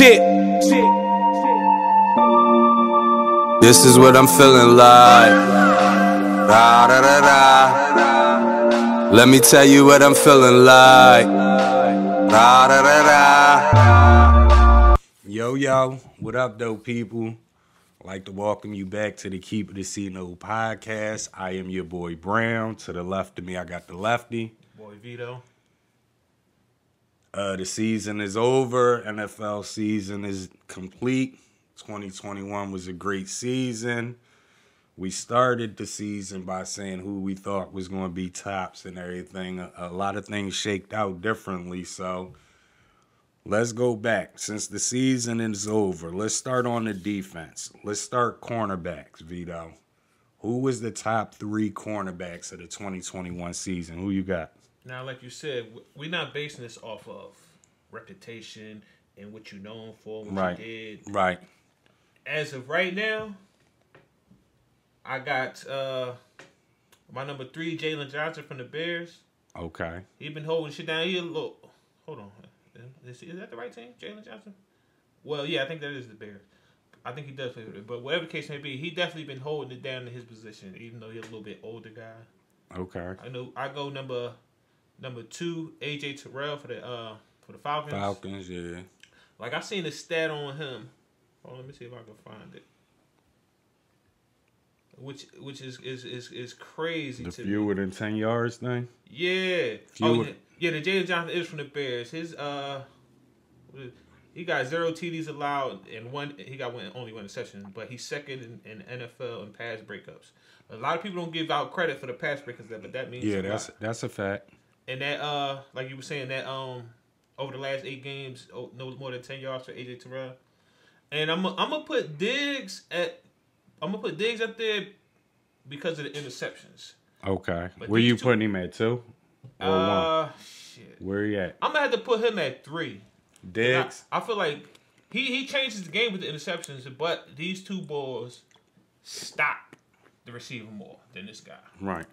Shit. This is what I'm feeling like. Da da da da. Let me tell you what I'm feeling like. Da da da da. Yo yo, what up though, people? I'd like to welcome you back to the Keep It a C-No podcast. I am your boy Brown. To the left of me, I got the lefty. Boy Vito. The season is over. NFL season is complete. 2021 was a great season. We started the season by saying who we thought was going to be tops and everything. A lot of things shaked out differently. So let's go back. Since the season is over, let's start on the defense. Let's start cornerbacks, Vito. Who was the top 3 cornerbacks of the 2021 season? Who you got? Now, like you said, we're not basing this off of reputation and what you're known for, what you did. Right. As of right now, I got my number 3, Jalen Johnson from the Bears. Okay. He been holding shit down. He a little. Hold on. Is that the right team, Jalen Johnson? Well, yeah, I think that is the Bears. I think he does play with it. But whatever the case may be, he definitely been holding it down in his position, even though he's a little bit older guy. Okay. I know. I go number 2, AJ Terrell for the Falcons. Falcons, yeah. Like I seen a stat on him. Hold on, let me see if I can find it. Which is crazy. The to fewer me. than 10 yards thing. Yeah. Fewer. Yeah. The Jalen Johnson is from the Bears. His he got 0 TDs allowed and only one interception, but he's second in NFL in pass breakups. A lot of people don't give out credit for the pass breakups, but that means that's a fact. And that like you were saying that over the last 8 games, no more than 10 yards for AJ Terrell. And I'm gonna put Diggs up there because of the interceptions. Okay. But Where you putting him at 2 or 1? Shit. Where you at? I'm gonna have to put him at 3. Diggs. I feel like he changes the game with the interceptions, but these 2 balls stop the receiver more than this guy. Right.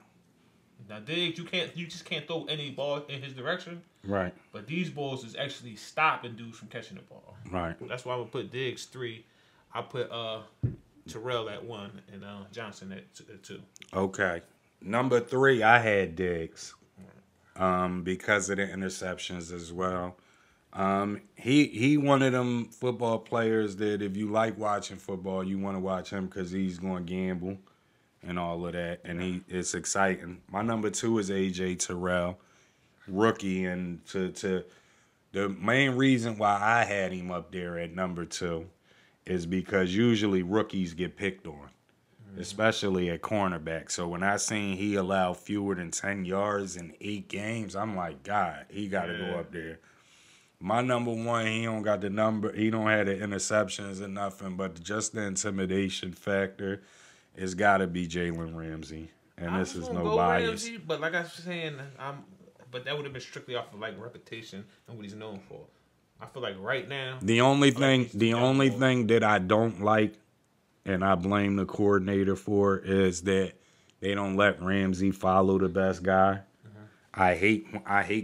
Now Diggs, you just can't throw any ball in his direction. Right. But these balls is actually stopping dudes from catching the ball. Right. That's why I'm gonna put Diggs 3. I put Terrell at 1 and Johnson at 2. Okay. Number 3, I had Diggs. Because of the interceptions as well. He one of them football players that if you like watching football, you want to watch him because he's going to gamble and all of that, and it's exciting. My number 2 is AJ Terrell, rookie, and to the main reason why I had him up there at number 2 is because usually rookies get picked on, especially at cornerback. So when I seen he allowed fewer than 10 yards in 8 games, I'm like, God, he got to go up there. My number 1, he don't got the number. He don't have the interceptions or nothing, but just the intimidation factor. It's got to be Jalen Ramsey, and this is no bias. Ramsey, but like I was saying, but that would have been strictly off of like reputation and what he's known for. I feel like right now, the only thing that I don't like, and I blame the coordinator for, is that they don't let Ramsey follow the best guy. I hate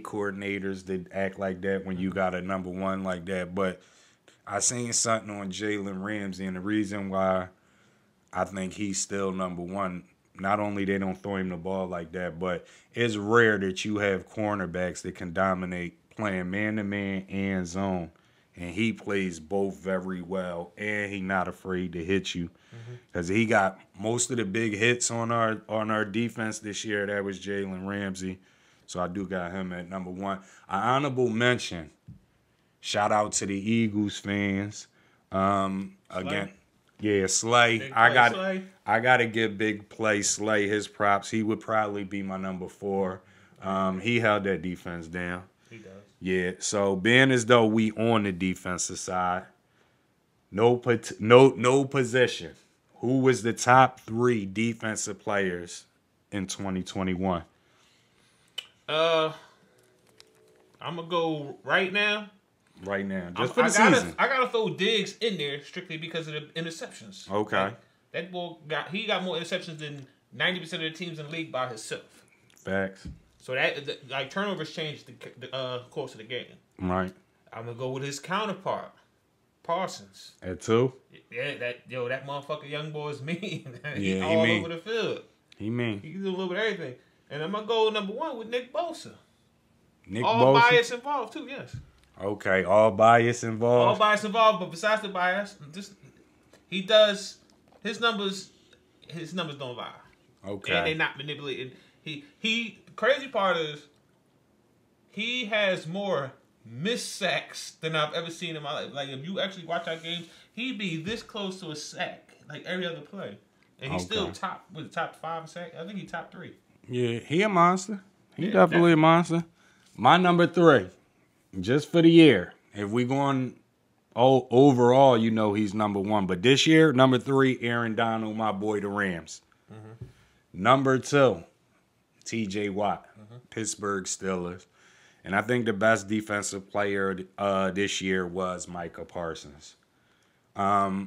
coordinators that act like that when you got a number 1 like that. But I seen something on Jalen Ramsey, and the reason why I think he's still number 1, not only they don't throw him the ball like that, but it's rare that you have cornerbacks that can dominate playing man-to-man and zone. And he plays both very well, and he not afraid to hit you. Because he got most of the big hits on our defense this year. That was Jalen Ramsey. So I do got him at number 1. An honorable mention. Shout out to the Eagles fans. Again, yeah, Slay. I got to give Big Play Slay his props. He would probably be my number 4. He held that defense down. he does. Yeah. So being as though we on the defensive side, no position. Who was the top 3 defensive players in 2021? I'm gonna go right now. Right now, just for the season. I gotta throw Diggs in there strictly because of the interceptions. Okay. Like, that boy got more interceptions than 90% of the teams in the league by himself. Facts. So that turnovers changed the course of the game. Right. I'm gonna go with his counterpart, Parsons. At 2? Yeah, that motherfucker young boy is mean. He's Yeah, he all mean. over the field. He mean. He can do a little bit of everything. And I'm gonna go number 1 with Nick Bosa. Nick All Bosa? bias involved too, yes. Okay, all bias involved. All bias involved, but besides the bias, he does his numbers don't lie. Okay. And they're not manipulated. He crazy part is he has more missed sacks than I've ever seen in my life. Like if you actually watch our games, he'd be this close to a sack like every other play. And he's still top 5 in sack. I think he's top 3. Yeah, he a monster. He Yeah, definitely a monster. My number 3, just for the year. If we going overall, you know he's number 1. But this year, number 3, Aaron Donald, my boy, the Rams. Mm-hmm. Number 2, T.J. Watt, Pittsburgh Steelers. And I think the best defensive player this year was Micah Parsons. I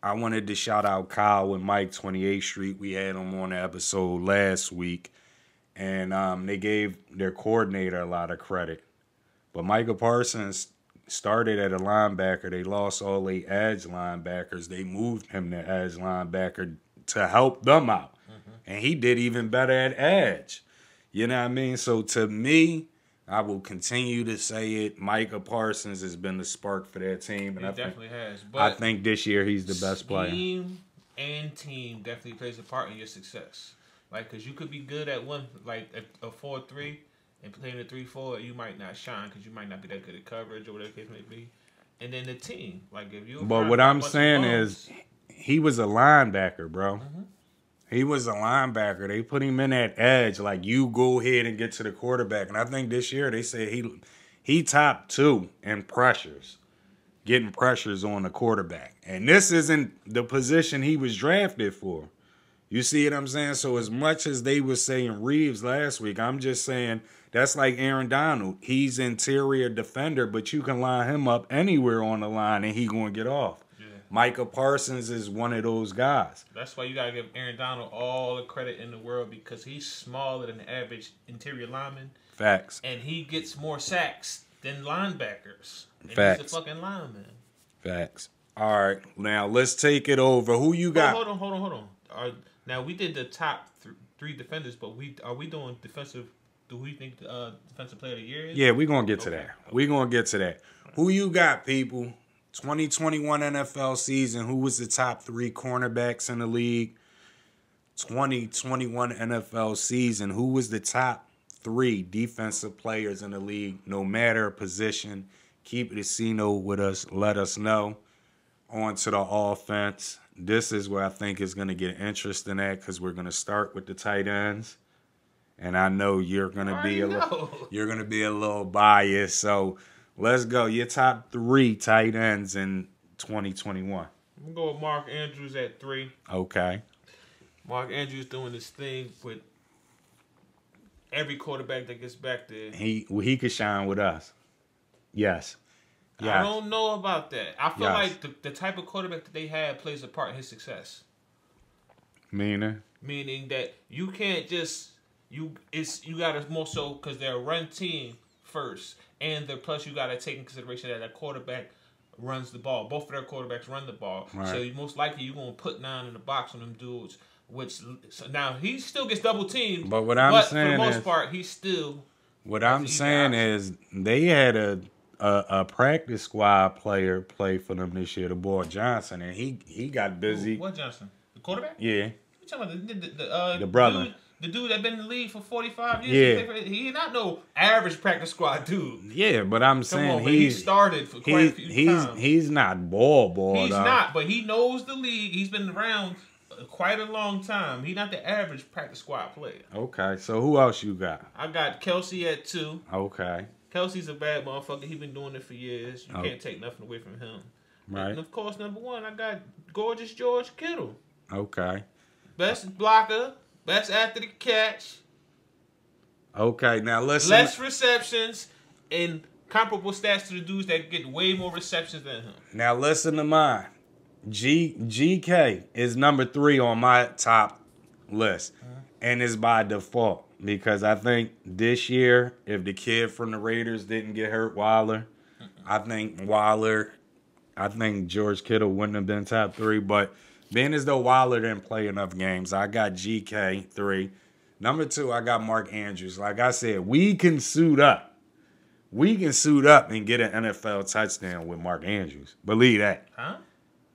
wanted to shout out Kyle and Mike 28th Street. We had them on the episode last week. And they gave their coordinator a lot of credit. But Micah Parsons started at a linebacker. They lost all 8 edge linebackers. They moved him to edge linebacker to help them out. Mm-hmm. And he did even better at edge. You know what I mean? So to me, I will continue to say it. Micah Parsons has been the spark for that team. And He definitely has. But I think this year he's the best player. Scheme and team definitely plays a part in your success. Like, because you could be good at one, like a 4-3, and playing a 3-4, you might not shine because you might not be that good at coverage or whatever the case may be. And then the team, like if you. But what I'm saying is, he was a linebacker, bro. Mm-hmm. He was a linebacker. They put him in that edge, like you go ahead and get to the quarterback. And I think this year they said he top 2 in pressures, getting pressures on the quarterback. And this isn't the position he was drafted for. You see what I'm saying? So as much as they were saying Reeves last week, I'm just saying that's like Aaron Donald. He's interior defender, but you can line him up anywhere on the line and he going to get off. Yeah. Micah Parsons is one of those guys. That's why you got to give Aaron Donald all the credit in the world because he's smaller than the average interior lineman. Facts. And he gets more sacks than linebackers. And Facts. He's a fucking lineman. Facts. All right. Now let's take it over. Who you got? Hold on. Now we did the top 3 defenders, but are we doing defensive? Do we think defensive player of the year is? Yeah, we're gonna get to that. We're gonna get to that. Who you got, people? 2021 NFL season. Who was the top 3 cornerbacks in the league? 2021 NFL season. Who was the top 3 defensive players in the league? No matter position. Keep it a C-No with us. Let us know. On to the offense. This is where I think is going to get interesting at because we're going to start with the tight ends, and I know you're going to be a little biased. So let's go. Your top 3 tight ends in 2021. I'm gonna go with Mark Andrews at 3. Okay. Mark Andrews doing this thing with every quarterback that gets back there. He could shine with us. Yes. I don't know about that. I feel like the type of quarterback that they have plays a part in his success. Meaning that you can't just you gotta more so because they're a run team first, and plus you gotta take in consideration that a quarterback runs the ball. Both of their quarterbacks run the ball, right. So most likely you're gonna put 9 in the box on them dudes. Now he still gets double teamed, but what I'm saying for the most part he's still. What I'm saying is they had a practice squad player play for them this year, the boy Johnson, and he got busy. What Johnson? The quarterback? Yeah. You talking about the brother? The dude that been in the league for 45 years. Yeah. He not no average practice squad dude. Yeah, but I'm saying he started for quite a few times. He's not ball. He's not, but he knows the league. He's been around quite a long time. He's not the average practice squad player. Okay, so who else you got? I got Kelsey at 2. Okay. Kelsey's a bad motherfucker. He's been doing it for years. You can't take nothing away from him. Right. And of course, number 1, I got gorgeous George Kittle. Okay. Best blocker, best after the catch. Okay, now listen. Less receptions and comparable stats to the dudes that get way more receptions than him. Now listen to mine. GK is number 3 on my top list. And it's by default. Because I think this year, if the kid from the Raiders didn't get hurt, Waller, I think Waller I think George Kittle wouldn't have been top 3, but being as though Waller didn't play enough games, I got GK 3. Number 2, I got Mark Andrews. Like I said, we can suit up. We can suit up and get an NFL touchdown with Mark Andrews. Believe that. Huh?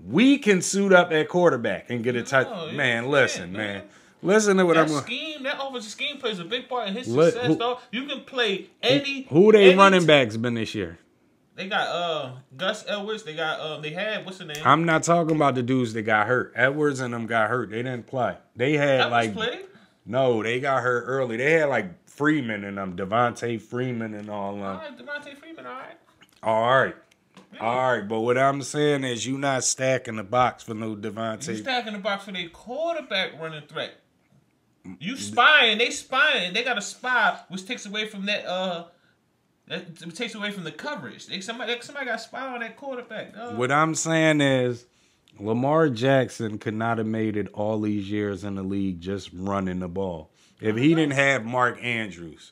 We can suit up at quarterback and get a touchdown. Man, listen, man. Listen to what that I'm scheme, that offensive scheme plays a big part in his success, though. You can play any. Who they running backs been this year? They got Gus Edwards. They got they had what's the name? I'm not talking about the dudes that got hurt. Edwards and them got hurt. They didn't play. They had Edwards played? No, they got hurt early. They had like Freeman and them, Devontae Freeman and all them. All right, Devontae Freeman, all right. All right. Yeah. All right, but what I'm saying is you not stacking the box for no Devontae. You stacking the box for their quarterback running threat. You spying, they spying. They got a spy, which takes away from that takes away from the coverage. Somebody got spy on that quarterback. What I'm saying is Lamar Jackson could not have made it all these years in the league just running the ball. If he didn't have Mark Andrews,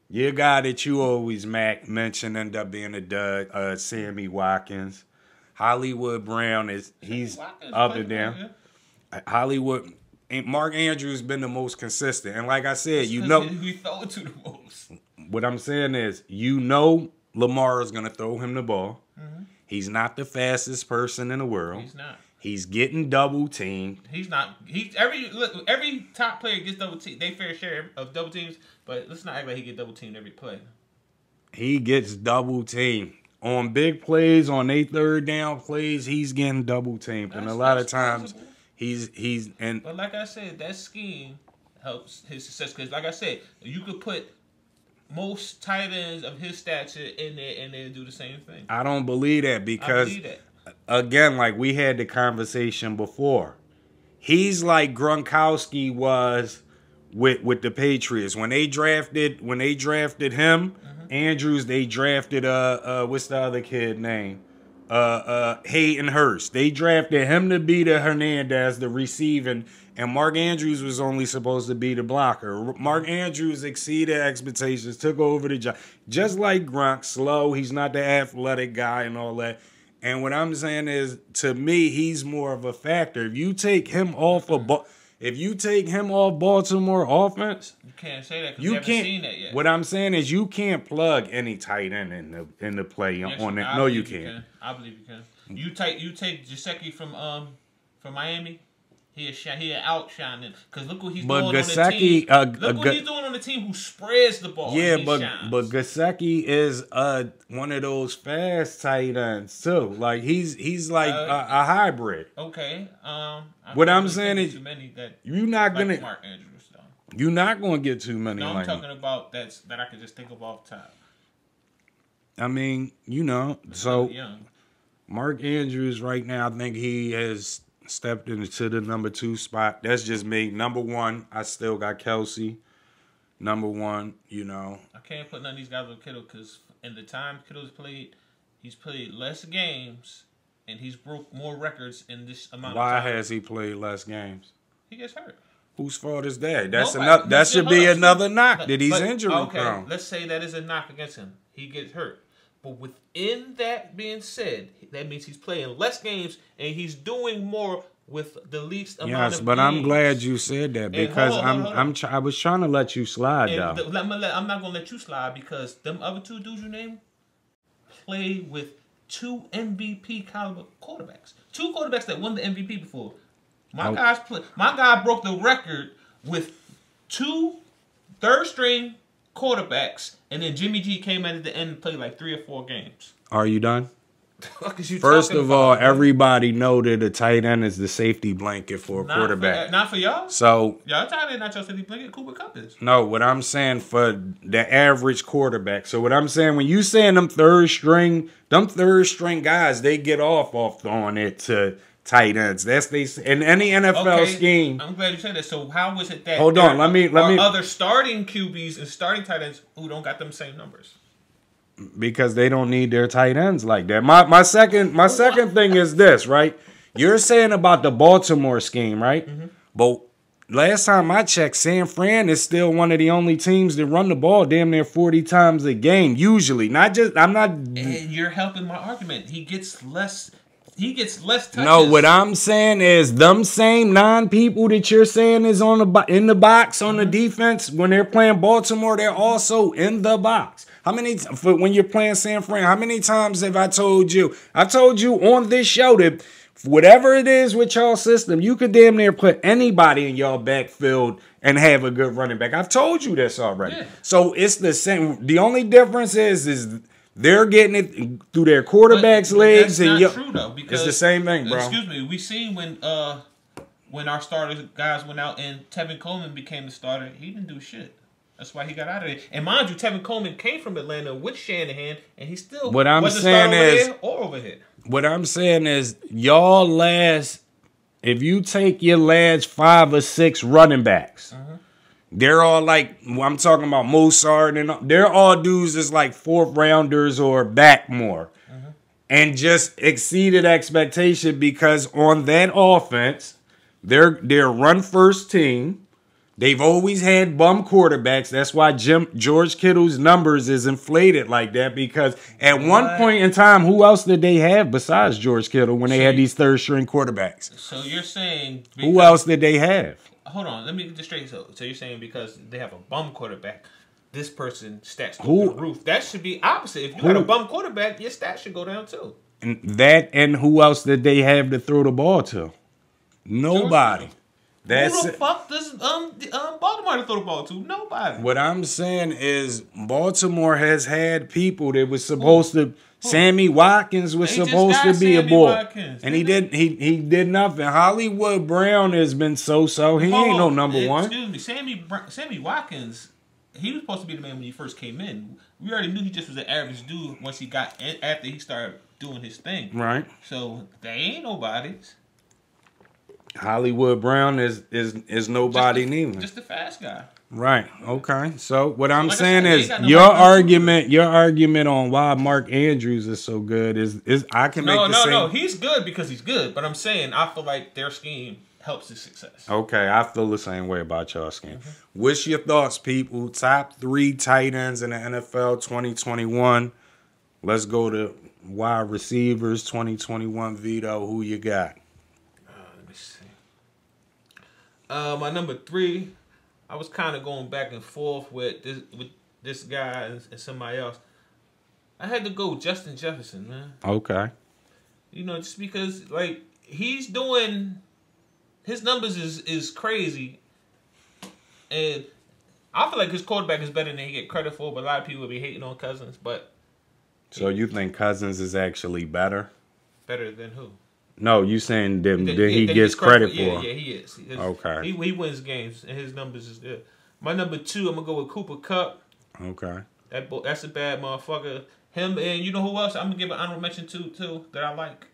your guy that you always mention ended up being a dud, Sammy Watkins. Hollywood Brown he's up and down. Hollywood. Mark Andrews been the most consistent. And like I said, we throw it to the most. What I'm saying is, Lamar is going to throw him the ball. Mm-hmm. He's not the fastest person in the world. He's not. He's getting double teamed. He's not. Every top player gets double teamed. They fair share of double teams, but let's not act like he get double teamed every play. He gets double teamed. On big plays, on 8 third down plays, he's getting double teamed. And a lot of times... Possible. But like I said, that scheme helps his success because, like I said, you could put most tight ends of his stature in there and they'll do the same thing. I don't believe that because, again, like we had the conversation before, he's like Gronkowski was with the Patriots when they drafted him. Mm-hmm. Andrews, they drafted what's the other kid name? Hayden Hurst. They drafted him to be the Hernandez, the receiving, and Mark Andrews was only supposed to be the blocker. Mark Andrews exceeded expectations, took over the job. Just like Gronk, slow, he's not the athletic guy and all that. And what I'm saying is, to me, he's more of a factor. If you take him off Baltimore offense, you can't say that because you haven't seen that yet. What I'm saying is you can't plug any tight end in the play on that. No, you can't. I believe you can. You take Gesicki from Miami. He outshine them because look what he's doing on the team. Look what he's doing on the team who spreads the ball. Yeah, but Gesicki is one of those fast tight ends too. Like he's like a hybrid. Okay. What I'm saying is you're not gonna Mark Andrews though. You're not gonna get too many. No, I'm talking about that I can just think of off top. I mean, so Mark Andrews right now, I think he has stepped into the number 2 spot. That's just me. Number 1, I still got Kelsey. Number 1, I can't put none of these guys on Kittle because in the time Kittle's played, he's played less games and he's broke more records in this amount of time. Why has he played less games? He gets hurt. Wose fault is that? That should be another knock that he's injury prone. Let's say that is a knock against him. He gets hurt. But within that being said, that means he's playing less games and he's doing more with the least amount of games. Yes, but I'm glad you said that because I was trying to let you slide though. I'm not gonna let you slide because them other 2 dudes you named play with 2 MVP caliber quarterbacks. 2 quarterbacks that won the MVP before. My guy broke the record with 2 third-string quarterbacks, and then Jimmy G came in at the end and played like 3 or 4 games. Are you done? First of all, everybody know that a tight end is the safety blanket for a quarterback. Not for y'all. So y'all tight end not your safety blanket. Cooper Kupp is. No, what I'm saying for the average quarterback. So what I'm saying when you saying them third string guys, they get off throwing it to tight ends. That's in any NFL scheme. I'm glad you said that. So how was it that hold on, let me other starting QBs and starting tight ends who don't got them same numbers? Because they don't need their tight ends like that. My second thing is this, right? You're saying about the Baltimore scheme, right? Mm-hmm. But last time I checked, San Fran is still one of the only teams that run the ball damn near 40 times a game. Usually, not just. I'm not. And you're helping my argument. He gets less. He gets less touches. No, what I'm saying is them same 9 people that you're saying is on in the box on the defense when they're playing Baltimore, they're also in the box. How many when you're playing San Fran? How many times have I told you? I told you on this show that whatever it is with y'all system, you could damn near put anybody in y'all backfield and have a good running back. I've told you this already. Yeah. So it's the same. The only difference is they're getting it through their quarterback's legs. That's not true though, because it's the same thing, bro. Excuse me. We seen when our starters guys went out and Tevin Coleman became the starter. He didn't do shit. That's why he got out of it. And mind you, Tevin Coleman came from Atlanta with Shanahan, and he still wasn't starting over here or over here. What I'm saying is, y'all if you take your last 5 or 6 running backs, they're all like, I'm talking about Mozart, and they're all dudes that's like 4th rounders or back more. And just exceeded expectation because on that offense, they're run first team. They've always had bum quarterbacks. That's why George Kittle's numbers is inflated like that, because at one point in time, who else did they have besides George Kittle when they had these third-string quarterbacks? So you're saying... Who else did they have? Hold on. Let me get this straight. So you're saying because they have a bum quarterback, this person stats go through the roof. That should be opposite. If you got a bum quarterback, your stats should go down too. And who else did they have to throw the ball to? Nobody. Who the fuck does Baltimore to throw the ball to? Nobody. What I'm saying is Baltimore has had people that was supposed to. Sammy Watkins was supposed to be a boy, and he did nothing. Hollywood Brown has been so. He ain't no number one. Excuse me, Sammy Watkins. He was supposed to be the man when he first came in. We already knew he just was an average dude once he got in, after he started doing his thing. Right. So they ain't nobody. Hollywood Brown is nobody neither. Just a fast guy. Right. Okay. So what I'm saying is your argument on why Mark Andrews is so good is I can make the same. No. He's good because he's good. But I'm saying I feel like their scheme helps his success. Okay, I feel the same way about y'all scheme. What's your thoughts, people? Top 3 tight ends in the NFL 2021. Let's go to wide receivers 2021. Vito, who you got? Let me see. My number 3, I was kind of going back and forth with this guy and somebody else. I had to go Justin Jefferson, man. Okay. You know, just because like he's doing his numbers is crazy, and I feel like his quarterback is better than he get credit for. But a lot of people will be hating on Cousins. But so you think Cousins is actually better? Better than who? No, you saying that he gets credit for? Yeah, he is. Okay. He wins games, and his numbers is good. My number 2, I'm gonna go with Cooper Kupp. Okay. That's a bad motherfucker. Him and you know who else? I'm gonna give an honorable mention to that I like.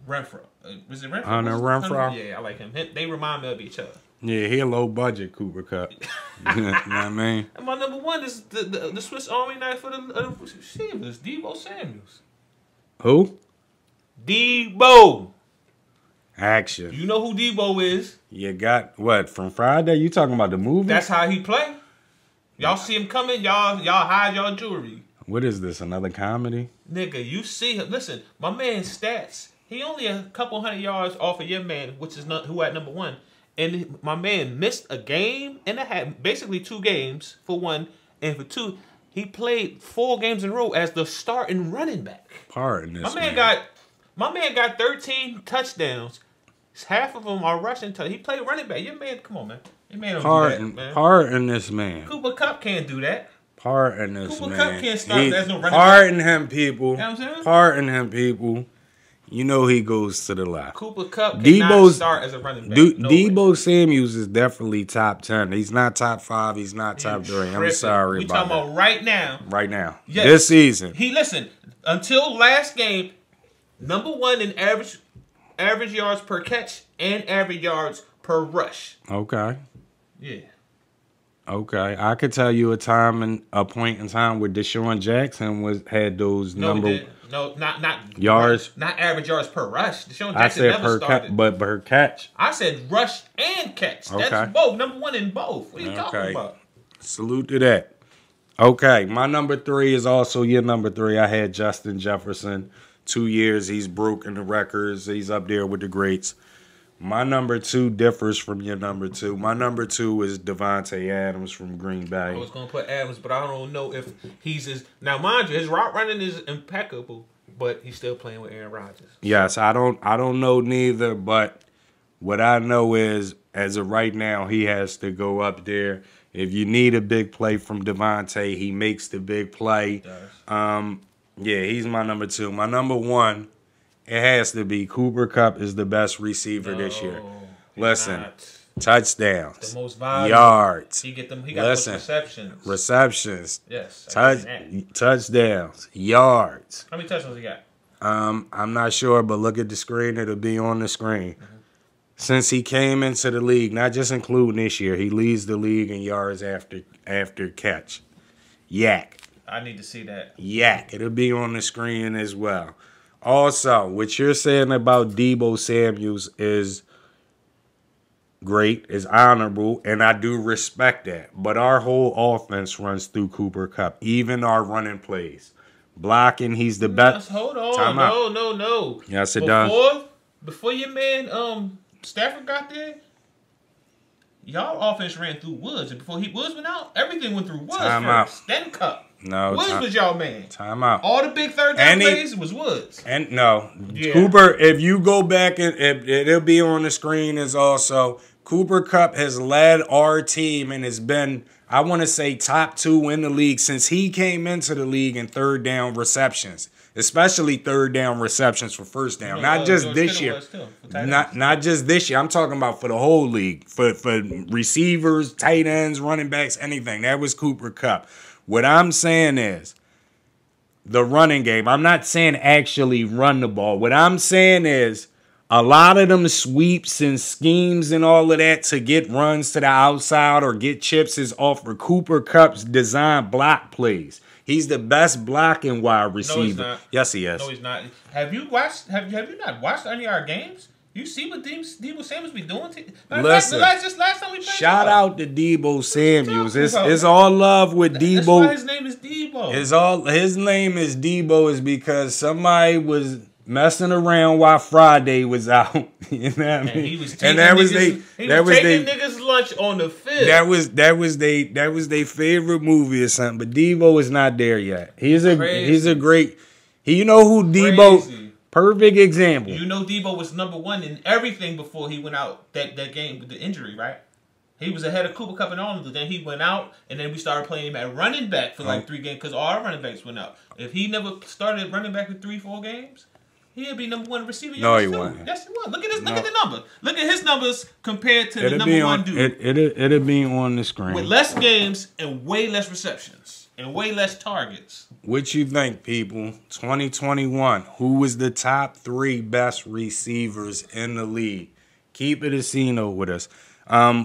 Renfro. Was it Renfro? Renfro? Yeah, I like him. They remind me of each other. Yeah, he a low budget Cooper Kupp. You know what I mean? And my number 1 is the Swiss Army knife for the receivers, Deebo Samuels. Who? Debo. Action. You know who Debo is. You got what from Friday? You talking about the movie? That's how he play. Y'all see him coming, y'all hide y'all jewelry. What is this? Another comedy? Nigga, you see him. Listen, my man's stats. He only a couple 100 yards off of your man, which is not who at number 1. And my man missed a game and a half, basically 2 games for 1, and for 2, he played 4 games in a row as the starting running back. Pardon this. My man got 13 touchdowns. Half of them are rushing touchdowns. He played running back. Your man, come on, man. Your man don't do that, man. Pardon this man. Cooper Kupp can't do that. Pardon this Cooper man. Kupp can't stop. There's no running pardon back. him, people. You know what I'm saying? Pardon him, people. You know he goes to the left. Cooper Kupp cannot start as a running back. Debo Samuels is definitely top 10. He's not top 5. He's not top 3. I'm sorry about that. We talking about right now. Right now. Yes. This season. Listen, until last game, number 1 in average yards per catch and average yards per rush. Okay. Yeah. Okay, I could tell you a point in time where Deshaun Jackson had those No, number he didn't. No, not yards. not average yards per rush. Deshaun I Jackson said never started. but per catch. I said rush and catch. Okay. That's both. Number one in both. What are you talking Okay. about? Salute to that. Okay, my number 3 is also your number 3. I had Justin Jefferson. 2 years, he's broken the records. He's up there with the greats. My number 2 differs from your number 2. My number 2 is Devontae Adams from Green Bay. I was gonna put Adams, but I don't know if he's as now. Mind you, his route running is impeccable, but he's still playing with Aaron Rodgers. Yes, I don't know neither, but what I know is as of right now, he has to go up there. If you need a big play from Devontae, he makes the big play. Yeah, he's my number 2. My number 1, it has to be Cooper Kupp is the best receiver this year. Listen, touchdowns, the most valuable yards. He got those receptions. Yes, touchdowns, yards. How many touchdowns he got? I'm not sure, but look at the screen. It'll be on the screen. Mm-hmm. Since he came into the league, not just including this year, he leads the league in yards after catch. Yak. I need to see that. Yak. It'll be on the screen as well. Also, what you're saying about Deebo Samuels is great, is honorable, and I do respect that. But our whole offense runs through Cooper Kupp, even our running plays. Blocking, he's the best. Hold on. No. Yes, it does. Before your man Stafford got there, y'all offense ran through Woods. And before Woods went out, everything went through Woods first. Then Kupp. No, Woods was y'all man. Time out. All the big third down plays was Woods. And no, yeah. Cooper. If you go back and it'll be on the screen as also Cooper Kupp has led our team and has been, I want to say, top 2 in the league since he came into the league in third down receptions, especially third down receptions for first down. Not just this year. Not just this year. I'm talking about for the whole league, for receivers, tight ends, running backs, anything. That was Cooper Kupp. What I'm saying is the running game. I'm not saying actually run the ball. What I'm saying is a lot of them sweeps and schemes and all of that to get runs to the outside or get chips is off for Cooper Kupp's design block plays. He's the best blocking wide receiver. No, he's not. Yes, he is. No, he's not. Have you not watched any of our games? You see what Deebo Samuels be doing? Listen, last time we played. Shout out to Deebo Samuels. It's all love with Deebo. That's why his name is Deebo. His name is Deebo is because somebody was messing around while Friday was out. You know what I mean? He was taking niggas lunch on the field. That was their favorite movie or something. But Deebo is not there yet. He's a great. You know who Deebo? Crazy. Perfect example. You know Deebo was number 1 in everything before he went out that game with the injury, right? He was ahead of Cooper Kupp and all of them. Then he went out, and then we started playing him at running back for like 3 games because all our running backs went out. If he never started running back for 3-4 games, he'd be number 1 receiver. No, he wasn't. Yes, he was. Look at the number. Look at his numbers compared to the number 1 dude. It'll be on the screen. With less games and way less receptions and way less targets. What you think, people? 2021. Who was the top 3 best receivers in the league? Keep it a scene with us.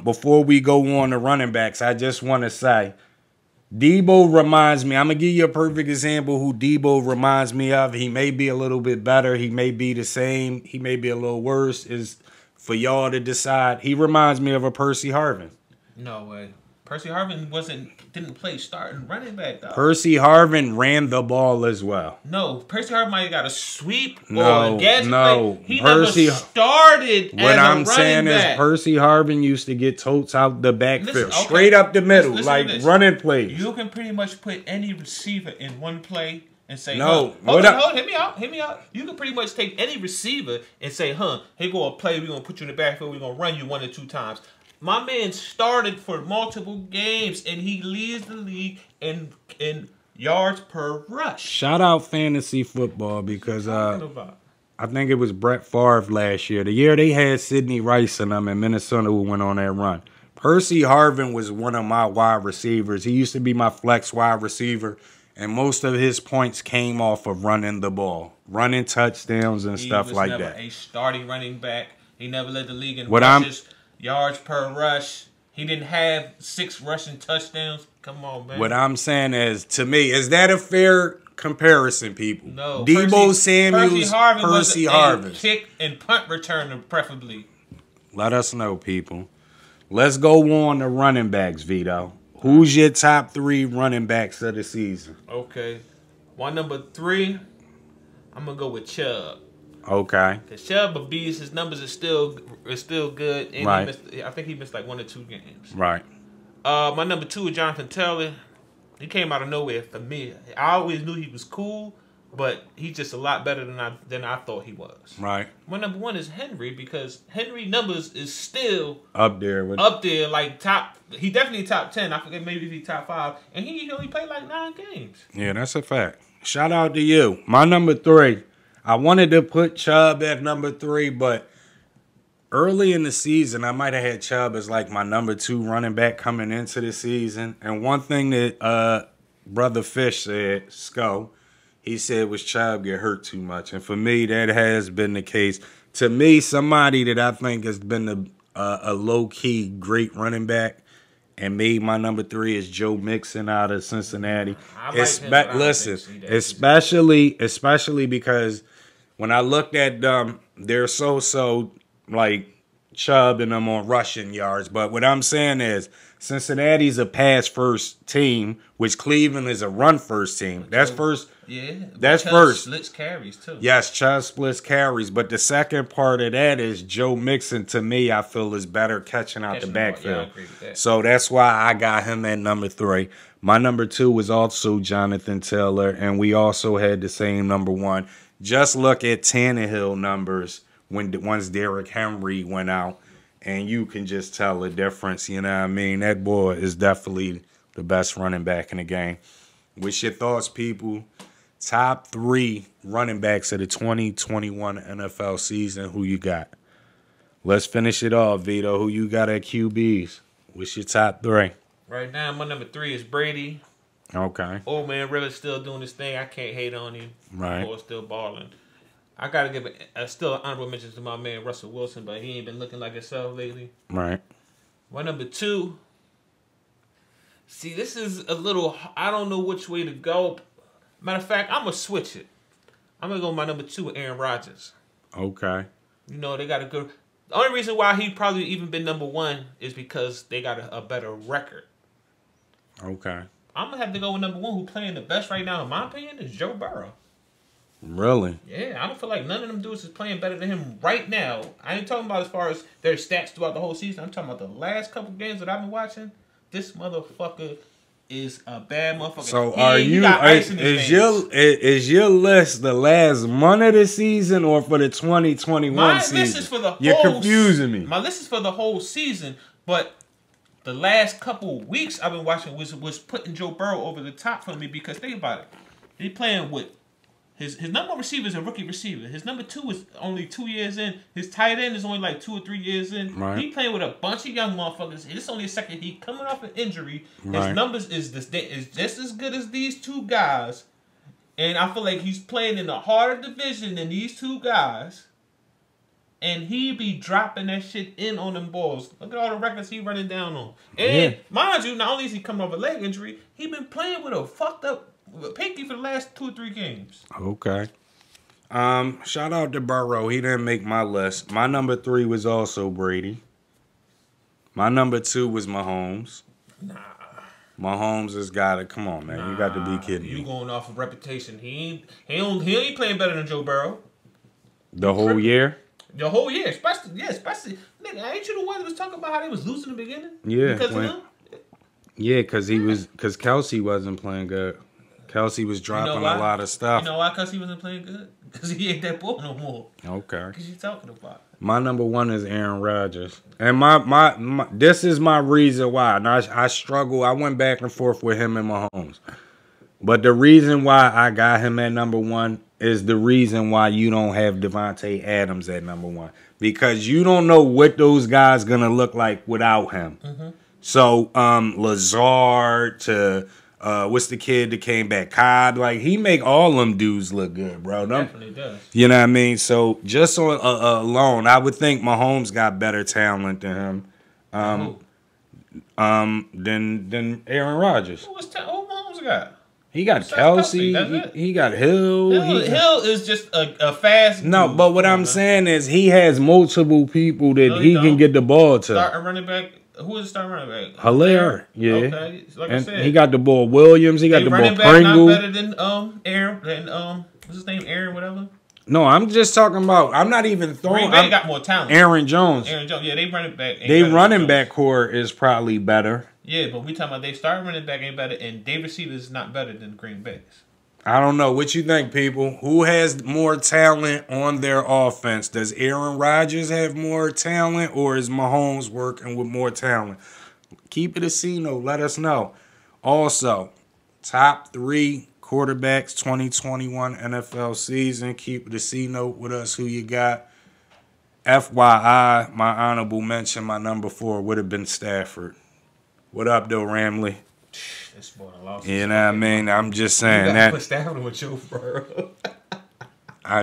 Before we go on to running backs, I just want to say, Deebo reminds me, I'm going to give you a perfect example who Deebo reminds me of. He may be a little bit better. He may be the same. He may be a little worse. Is for y'all to decide. He reminds me of a Percy Harvin. No way. Percy Harvin didn't play starting running back, though. Percy Harvin ran the ball as well. No, Percy Harvin might have got a sweep or a gadget play. He Percy, never started what as a I'm saying running back. is Percy Harvin used to get totes out the backfield, straight up the middle, like running plays. You can pretty much put any receiver in one play and say, no, hold on, hit me out. You can pretty much take any receiver and say, here go a play, we're going to put you in the backfield, we're going to run you 1 or 2 times. My man started for multiple games, and he leads the league in yards per rush. Shout out fantasy football because I think it was Brett Favre last year. The year they had Sidney Rice and them in Minnesota who went on that run. Percy Harvin was one of my wide receivers. He used to be my flex wide receiver, and most of his points came off of running the ball, running touchdowns and stuff like that. He was never a starting running back. He never led the league in rushes. Yards per rush, He didn't have 6 rushing touchdowns. Come on, man. What I'm saying is, to me, is that a fair comparison, people? No. Debo Samuels, Percy Harvin. A kick and punt returner, preferably. Let us know, people. Let's go on to running backs, Vito. Who's your top 3 running backs of the season? Okay. My number 3, I'm going to go with Chubb. Okay. Because Chubb a beast, his numbers are still good. And right. I think he missed like 1 or 2 games. Right. My number 2 is Jonathan Taylor. He came out of nowhere for me. I always knew he was cool, but he's just a lot better than I thought he was. Right. My number 1 is Henry, because Henry numbers is still up there, like top. He definitely top 10. I forget, maybe he top 5, and he only played like 9 games. Yeah, that's a fact. Shout out to you. My number 3. I wanted to put Chubb at number 3, but early in the season, I might have had Chubb as like my number 2 running back coming into the season. And one thing that Brother Fish said, Sco, he said was Chubb get hurt too much. And for me, that has been the case. To me, somebody that I think has been a low-key great running back and made my number 3 is Joe Mixon out of Cincinnati. Listen, especially because when I looked at them, they're so like Chubb and them on rushing yards. But what I'm saying is Cincinnati's a pass-first team, which Cleveland is a run-first team. That's first. Yeah, that's Chubb first. Splits carries too. Yes, Chubb splits carries, but the second part of that is Joe Mixon. To me, I feel is better catching out the backfield. Yeah, I agree with that. So that's why I got him at number 3. My number 2 was also Jonathan Taylor, and we also had the same number 1. Just look at Tannehill numbers once Derrick Henry went out, and you can just tell the difference. You know what I mean? That boy is definitely the best running back in the game. What's your thoughts, people? Top 3 running backs of the 2021 NFL season. Who you got? Let's finish it off, Vito. Who you got at QBs? What's your top 3? Right now, my number 3 is Brady. Okay. Old man River's still doing his thing. I can't hate on him. Right. Or still balling. I got to give still an honorable mention to my man Russell Wilson, but he ain't been looking like himself lately. Right. My number 2. See, this is a little, I don't know which way to go. Matter of fact, I'm going to switch it. I'm going to go with my number 2 with Aaron Rodgers. Okay. You know, they got a good... The only reason why he probably even been number 1 is because they got a better record. Okay. I'm going to have to go with number 1, who playing the best right now, in my opinion, is Joe Burrow. Really? Yeah, I don't feel like none of them dudes is playing better than him right now. I ain't talking about as far as their stats throughout the whole season. I'm talking about the last couple games that I've been watching. This motherfucker is a bad motherfucker. So is your list the last month of the season or for the 2021 season? My list is for the whole. You're confusing me. My list is for the whole season, but the last couple weeks I've been watching was putting Joe Burrow over the top for me, because think about it. They playing with his number 1 receiver is a rookie receiver. His number 2 is only 2 years in. His tight end is only like 2 or 3 years in. Right. He playing with a bunch of young motherfuckers. This is only a second. He coming off an injury. Right. His numbers is just as good as these 2 guys. And I feel like he's playing in a harder division than these 2 guys. And he be dropping that shit in on them balls. Look at all the records he running down on. And mind you, not only is he coming off a leg injury, he been playing with a fucked up pinky for the last 2 or 3 games. Okay. Shout out to Burrow. He didn't make my list. My number 3 was also Brady. My number 2 was Mahomes. Nah. Mahomes has got to come on, man. You got to be kidding me. You going off of reputation. He ain't playing better than Joe Burrow. The whole year? The whole year, especially nigga, ain't you the one that was talking about how they was losing in the beginning? Yeah. Because of him? Yeah, because Kelsey wasn't playing good. Kelsey was dropping a lot of stuff. You know why Kelsey wasn't playing good? Because he ain't that ball no more. Okay. Because you talking about. My number 1 is Aaron Rodgers. And my this is my reason why. And I struggle. I went back and forth with him and Mahomes. But the reason why I got him at number 1 is the reason why you don't have Devontae Adams at number 1. Because you don't know what those guys going to look like without him. Mm-hmm. So, Lazard to... what's the kid that came back? Cobb. Like, he make all them dudes look good, bro. Definitely does. You know what I mean? So, just on alone, I would think Mahomes got better talent than him. than Aaron Rodgers. Who Mahomes got? He got Kelsey. He got Hill. Hill is just a fast. No, dude. but what I'm saying is he has multiple people that he can get the ball to. Start a running back. Who is the starting running back? Hilaire. Yeah. Okay. Like I said, he got the ball. Williams. He got the ball. Running back not better than Aaron. What's his name? Aaron whatever. No, I'm just talking about. I'm not even throwing. They got more talent. Aaron Jones. Yeah, they running back. They running back core is probably better. Yeah, but we talking about they start running back ain't better, and David receiver is not better than Green Bay's. I don't know. What you think, people? Who has more talent on their offense? Does Aaron Rodgers have more talent, or is Mahomes working with more talent? Keep it a C-note. Let us know. Also, top 3 quarterbacks 2021 NFL season. Keep it a C-note with us. Who you got? FYI, my honorable mention, my number 4 would have been Stafford. What up, though, Ramley? This boy lost. You know what I mean? I'm just saying you that. Put Stafford with you, bro.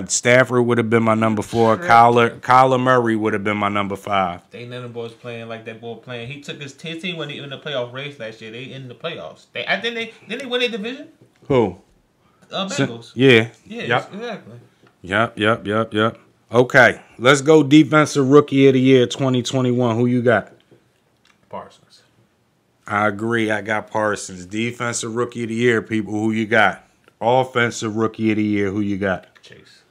Stafford would have been my number 4. Kyler Murray would have been my number 5. They none of the boys playing like that boy playing. He took his team when he in the playoff race last year. They in the playoffs. Didn't they win their division? Who? Bengals. Yeah. Yep. Exactly. Yep. Okay, let's go defensive rookie of the year 2021. Who you got? Parsons. I agree. I got Parsons. Defensive rookie of the year, people. Who you got? Offensive rookie of the year. Who you got? Chase.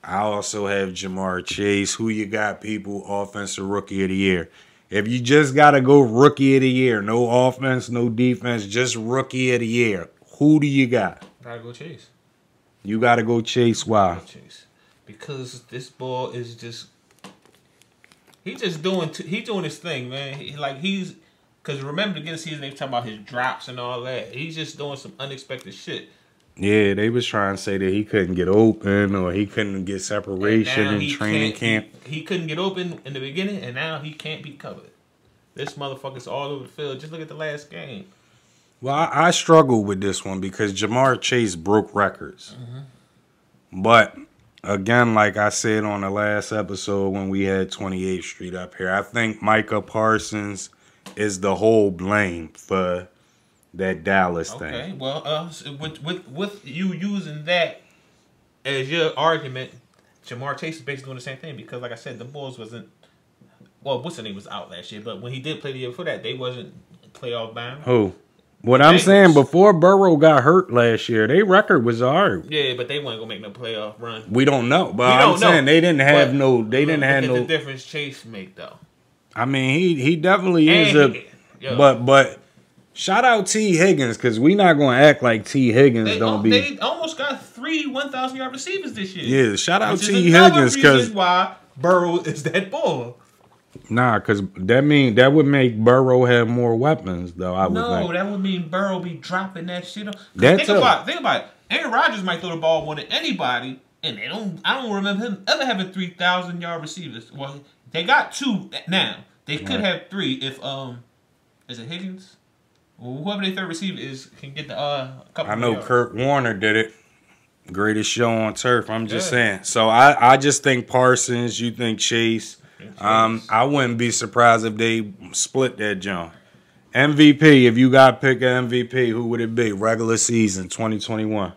I also have Jamar Chase. Who you got, people? Offensive rookie of the year. If you just got to go rookie of the year, no offense, no defense, just rookie of the year, who do you got? Gotta go Chase. You got to go Chase. Why? Chase. Because this ball is just... He's doing his thing, man. Because remember, the beginning of the season, they were talking about his drops and all that. He's just doing some unexpected shit. Yeah, they was trying to say that he couldn't get open or he couldn't get separation in training camp. He couldn't get open in the beginning, and now he can't be covered. This motherfucker's all over the field. Just look at the last game. Well, I struggle with this one because Jamar Chase broke records. Mm-hmm. But, again, like I said on the last episode when we had 28th Street up here, I think Micah Parsons is the whole blame for that Dallas thing. Okay, well, with you using that as your argument, Jamar Chase is basically doing the same thing because, like I said, the Bulls wasn't. Well, what's the name was out last year, but when he did play the year before that, they wasn't playoff bound. Who? What I'm saying, before Burrow got hurt last year, their record was hard. Yeah, but they weren't gonna make no playoff run. We don't know, but I'm saying they didn't have no. They didn't have no. The difference Chase make though. I mean, he definitely is but shout out T Higgins because we not gonna act like T Higgins They almost got 3 1,000-yard receivers this year. Yeah, shout out T Higgins because why Burrow is that bull. Nah, because that would make Burrow have more weapons, though. I would think. No, that would mean Burrow be dropping that shit. Think about it. Aaron Rodgers might throw the ball more than anybody, and I don't remember him ever having 3,000-yard receivers. Well, they got 2 now. They could have 3 if is it Higgins? Well, whoever their third receiver is can get the couple. I know Kurt Warner did it. Greatest show on turf. I'm just saying. So I just think Parsons. You think Chase. I wouldn't be surprised if they split that jump. MVP, if you got to pick an MVP, who would it be? Regular season 2021.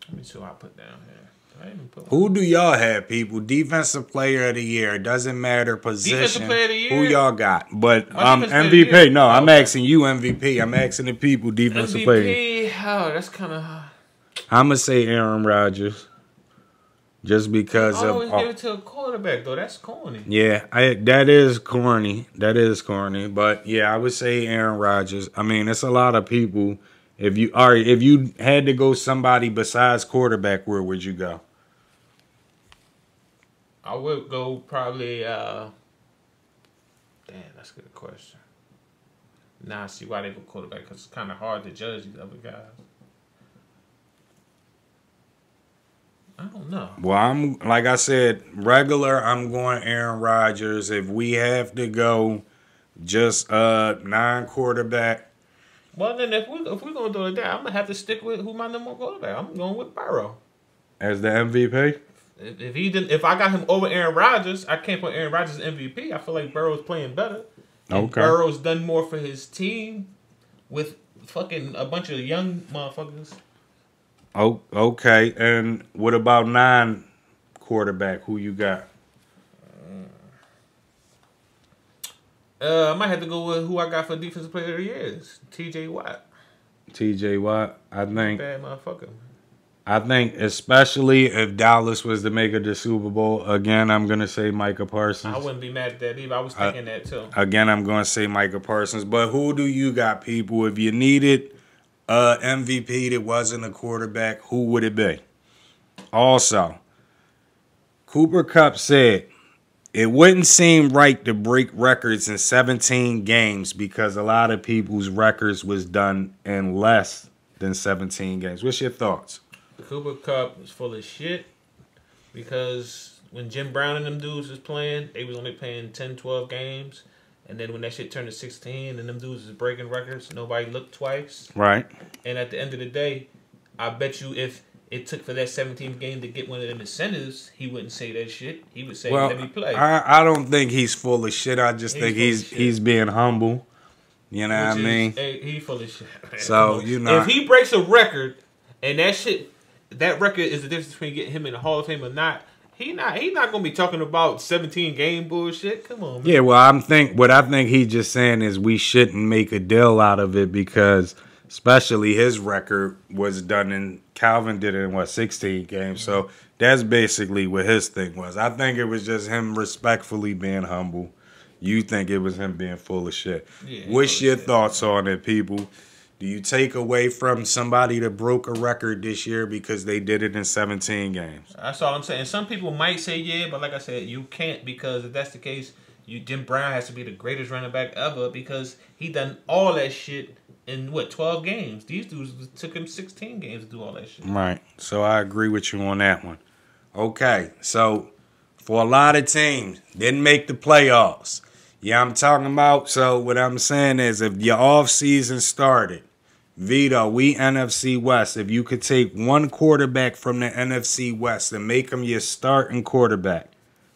Let me see what I put down here. Who do y'all have, people? Defensive player of the year. It doesn't matter position. Defensive player of the year? Who y'all got? But MVP. No, I'm asking you MVP. I'm asking the people defensive player. MVP, that's kind of... I'm going to say Aaron Rodgers. Just because I always give it to a quarterback, though. That's corny. Yeah, that is corny. That is corny. But, yeah, I would say Aaron Rodgers. I mean, it's a lot of people. If you had to go somebody besides quarterback, where would you go? I would go probably... Damn, that's a good question. Now I see why they go quarterback, because it's kind of hard to judge these other guys. I don't know. Well, I'm like I said, regular. I'm going Aaron Rodgers. If we have to go, just non-quarterback. Well, then if we're gonna do it, I'm gonna have to stick with who my number one quarterback. I'm going with Burrow As the MVP. If he didn't, if I got him over Aaron Rodgers, I can't put Aaron Rodgers MVP. I feel like Burrow's playing better. And Okay. Burrow's done more for his team with fucking a bunch of young motherfuckers. Oh, okay. And what about non-quarterback? Who you got? I might have to go with who I got for defensive player of the year. T.J. Watt. T.J. Watt. I think Bad motherfucker. especially if Dallas was to make it to Super Bowl again, I'm gonna say Micah Parsons. I wouldn't be mad at that either. I was thinking that too. Again, I'm gonna say Micah Parsons. But who do you got, people? If you needed a MVP that wasn't a quarterback, who would it be? Also, Cooper Kupp said it wouldn't seem right to break records in 17 games because a lot of people's records was done in less than 17 games. What's your thoughts? Cooper Kupp is full of shit because when Jim Brown and them dudes was playing, they was only playing 10, 12 games. And then when that shit turned to 16 and them dudes was breaking records, nobody looked twice. Right. And at the end of the day, I bet you if it took for that 17th game to get one of them incentives, he wouldn't say that shit. He would say, let me play. I don't think he's full of shit. I just think full of he's being humble. You know what I mean? He full of shit. Man. So, you know. If he breaks a record and that record is the difference between getting him in the Hall of Fame or not, He not gonna be talking about 17 game bullshit. Come on, man. Yeah, well, what I think he's just saying is we shouldn't make a deal out of it because, especially his record was done in Calvin did it in 16 games. So that's basically what his thing was. I think it was just him respectfully being humble. You think it was him being full of shit. Yeah, what's your thoughts on it, people? Do you take away from somebody that broke a record this year because they did it in 17 games? That's all I'm saying. Some people might say yeah, but like I said, you can't because if that's the case, Jim Brown has to be the greatest running back ever because he done all that shit in 12 games. These dudes took him 16 games to do all that shit. Right. So I agree with you on that one. Okay. So for a lot of teams, didn't make the playoffs. Yeah, I'm talking about. So what I'm saying is if your off season started, Vito, we NFC West. If you could take one quarterback from the NFC West and make him your starting quarterback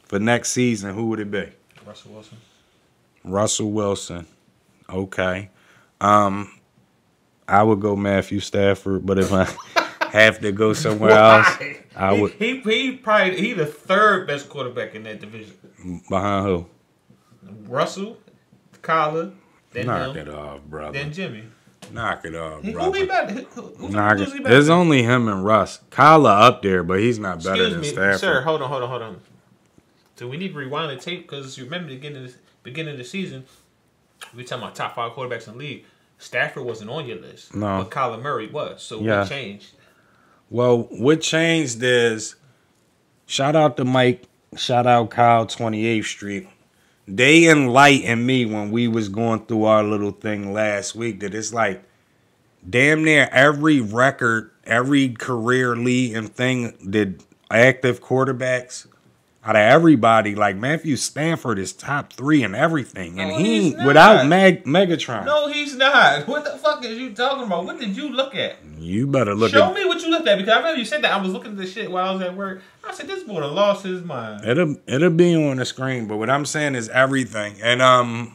for next season, who would it be? Russell Wilson. Russell Wilson. Okay. I would go Matthew Stafford, but if I have to go somewhere else, I would. He the third best quarterback in that division. Behind who? Russell, Kyler, then Knock it off, brother. Then Jimmy. Knock it off, brother. Who he better? There's only him and Russ. Kyler up there, but he's not better than Stafford. Sir, hold on. So we need to rewind the tape because you remember the beginning of the season, we were talking about top 5 quarterbacks in the league. Stafford wasn't on your list. No. But Kyler Murray was. So what changed? Well, what changed is, shout out to Mike, shout out Kyle 28th Street. They enlightened me when we was going through our little thing last week that it's like damn near every record, every career league and thing that active quarterbacks out of everybody, like Matthew Stafford is top 3 in everything. And he without Megatron. No, he's not. What the fuck is you talking about? What did you look at? You better look Show me what you looked at because I remember you said that. I was looking at this shit while I was at work. I said, this boy done lost his mind. It'll be on the screen, but what I'm saying is everything. And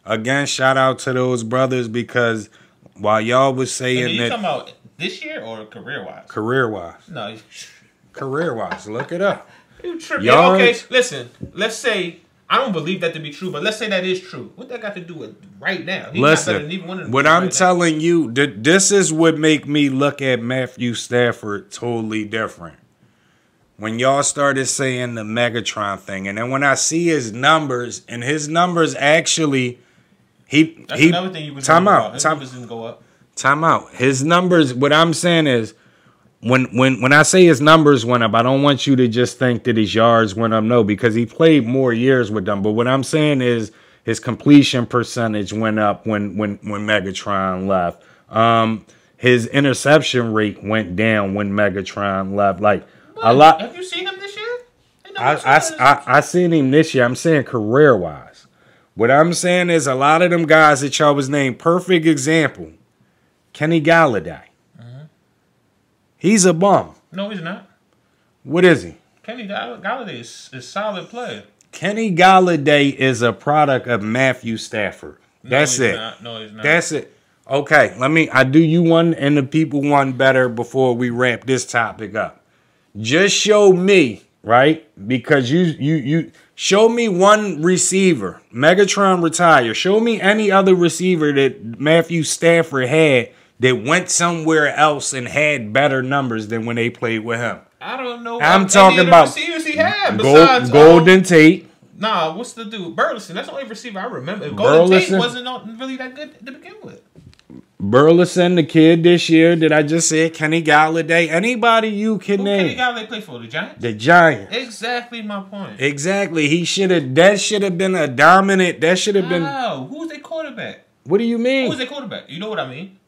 again, shout out to those brothers because while y'all was saying that. You talking about this year or career-wise? Career-wise. No. Career-wise. Look it up. You tripping. Okay, listen. Let's say I don't believe that to be true, but let's say that is true. What that got to do with right now? He's listen, not better than even one of them what I'm telling you, this is what make me look at Matthew Stafford totally different. When y'all started saying the Megatron thing, and then when I see his numbers, and his numbers actually, That's another thing you was time out. His numbers didn't go up. Time out. His numbers. What I'm saying is. When I say his numbers went up, I don't want you to just think that his yards went up. No, because he played more years with them. But what I'm saying is his completion percentage went up when Megatron left. His interception rate went down when Megatron left. Like a lot. Have you seen him this year? I seen him this year. I'm saying career wise. What I'm saying is a lot of them guys that y'all was named. Perfect example. Kenny Galladay. He's a bum. No, he's not. What is he? Kenny Golladay is a solid player. Kenny Golladay is a product of Matthew Stafford. That's it. No, he's not. That's it. Okay, I do you one and the people one better before we wrap this topic up. Just show me, right? Because you show me one receiver. Megatron retire. Show me any other receiver that Matthew Stafford had that went somewhere else and had better numbers than when they played with him. I don't know. I'm talking about receivers he had besides Golden Tate. Nah, what's the dude? Burleson. That's the only receiver I remember. Golden Tate wasn't really that good to begin with. Burleson, the kid this year that I just said, Kenny Golladay, anybody you can name. Kenny Golladay play for the Giants? The Giants. Exactly my point. Exactly. That should have been a dominant. That should have been. Who's their quarterback? What do you mean? Who's their quarterback? You know what I mean?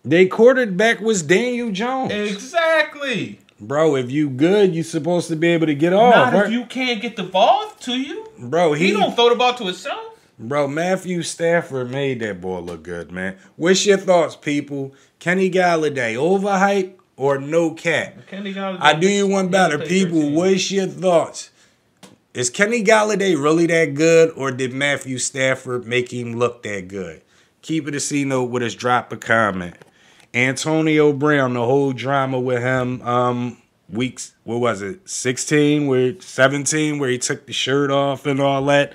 Their quarterback was Daniel Jones. Exactly. Bro, if you good, you supposed to be able to get off. Not right? if you can't get the ball to you. Bro, he don't throw the ball to himself. Bro, Matthew Stafford made that ball look good, man. What's your thoughts, people? Kenny Golladay, overhype or no cap? Kenny Golladay. I do you one better, people. What's your thoughts? Is Kenny Golladay really that good, or did Matthew Stafford make him look that good? Keep it a C note with us. Drop a comment. Antonio Brown, the whole drama with him, weeks, what was it, 17, where he took the shirt off and all that,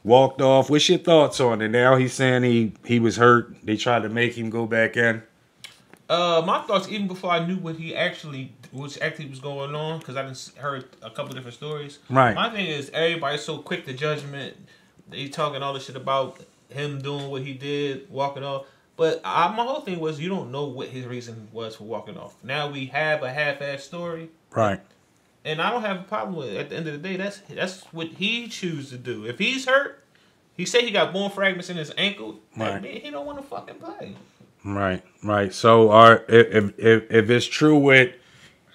walked off. What's your thoughts on it? Now he's saying he was hurt. They tried to make him go back in. My thoughts, even before I knew what was going on, because I heard a couple different stories. Right. My thing is, everybody's so quick to judgment. They talking all this shit about him doing what he did, walking off. But my whole thing was, you don't know what his reason was for walking off. Now we have a half-assed story. Right. And I don't have a problem with it. At the end of the day, that's what he chooses to do. If he's hurt, he say he got bone fragments in his ankle. Right. Man, he don't want to fucking play. Right. So, if it's true what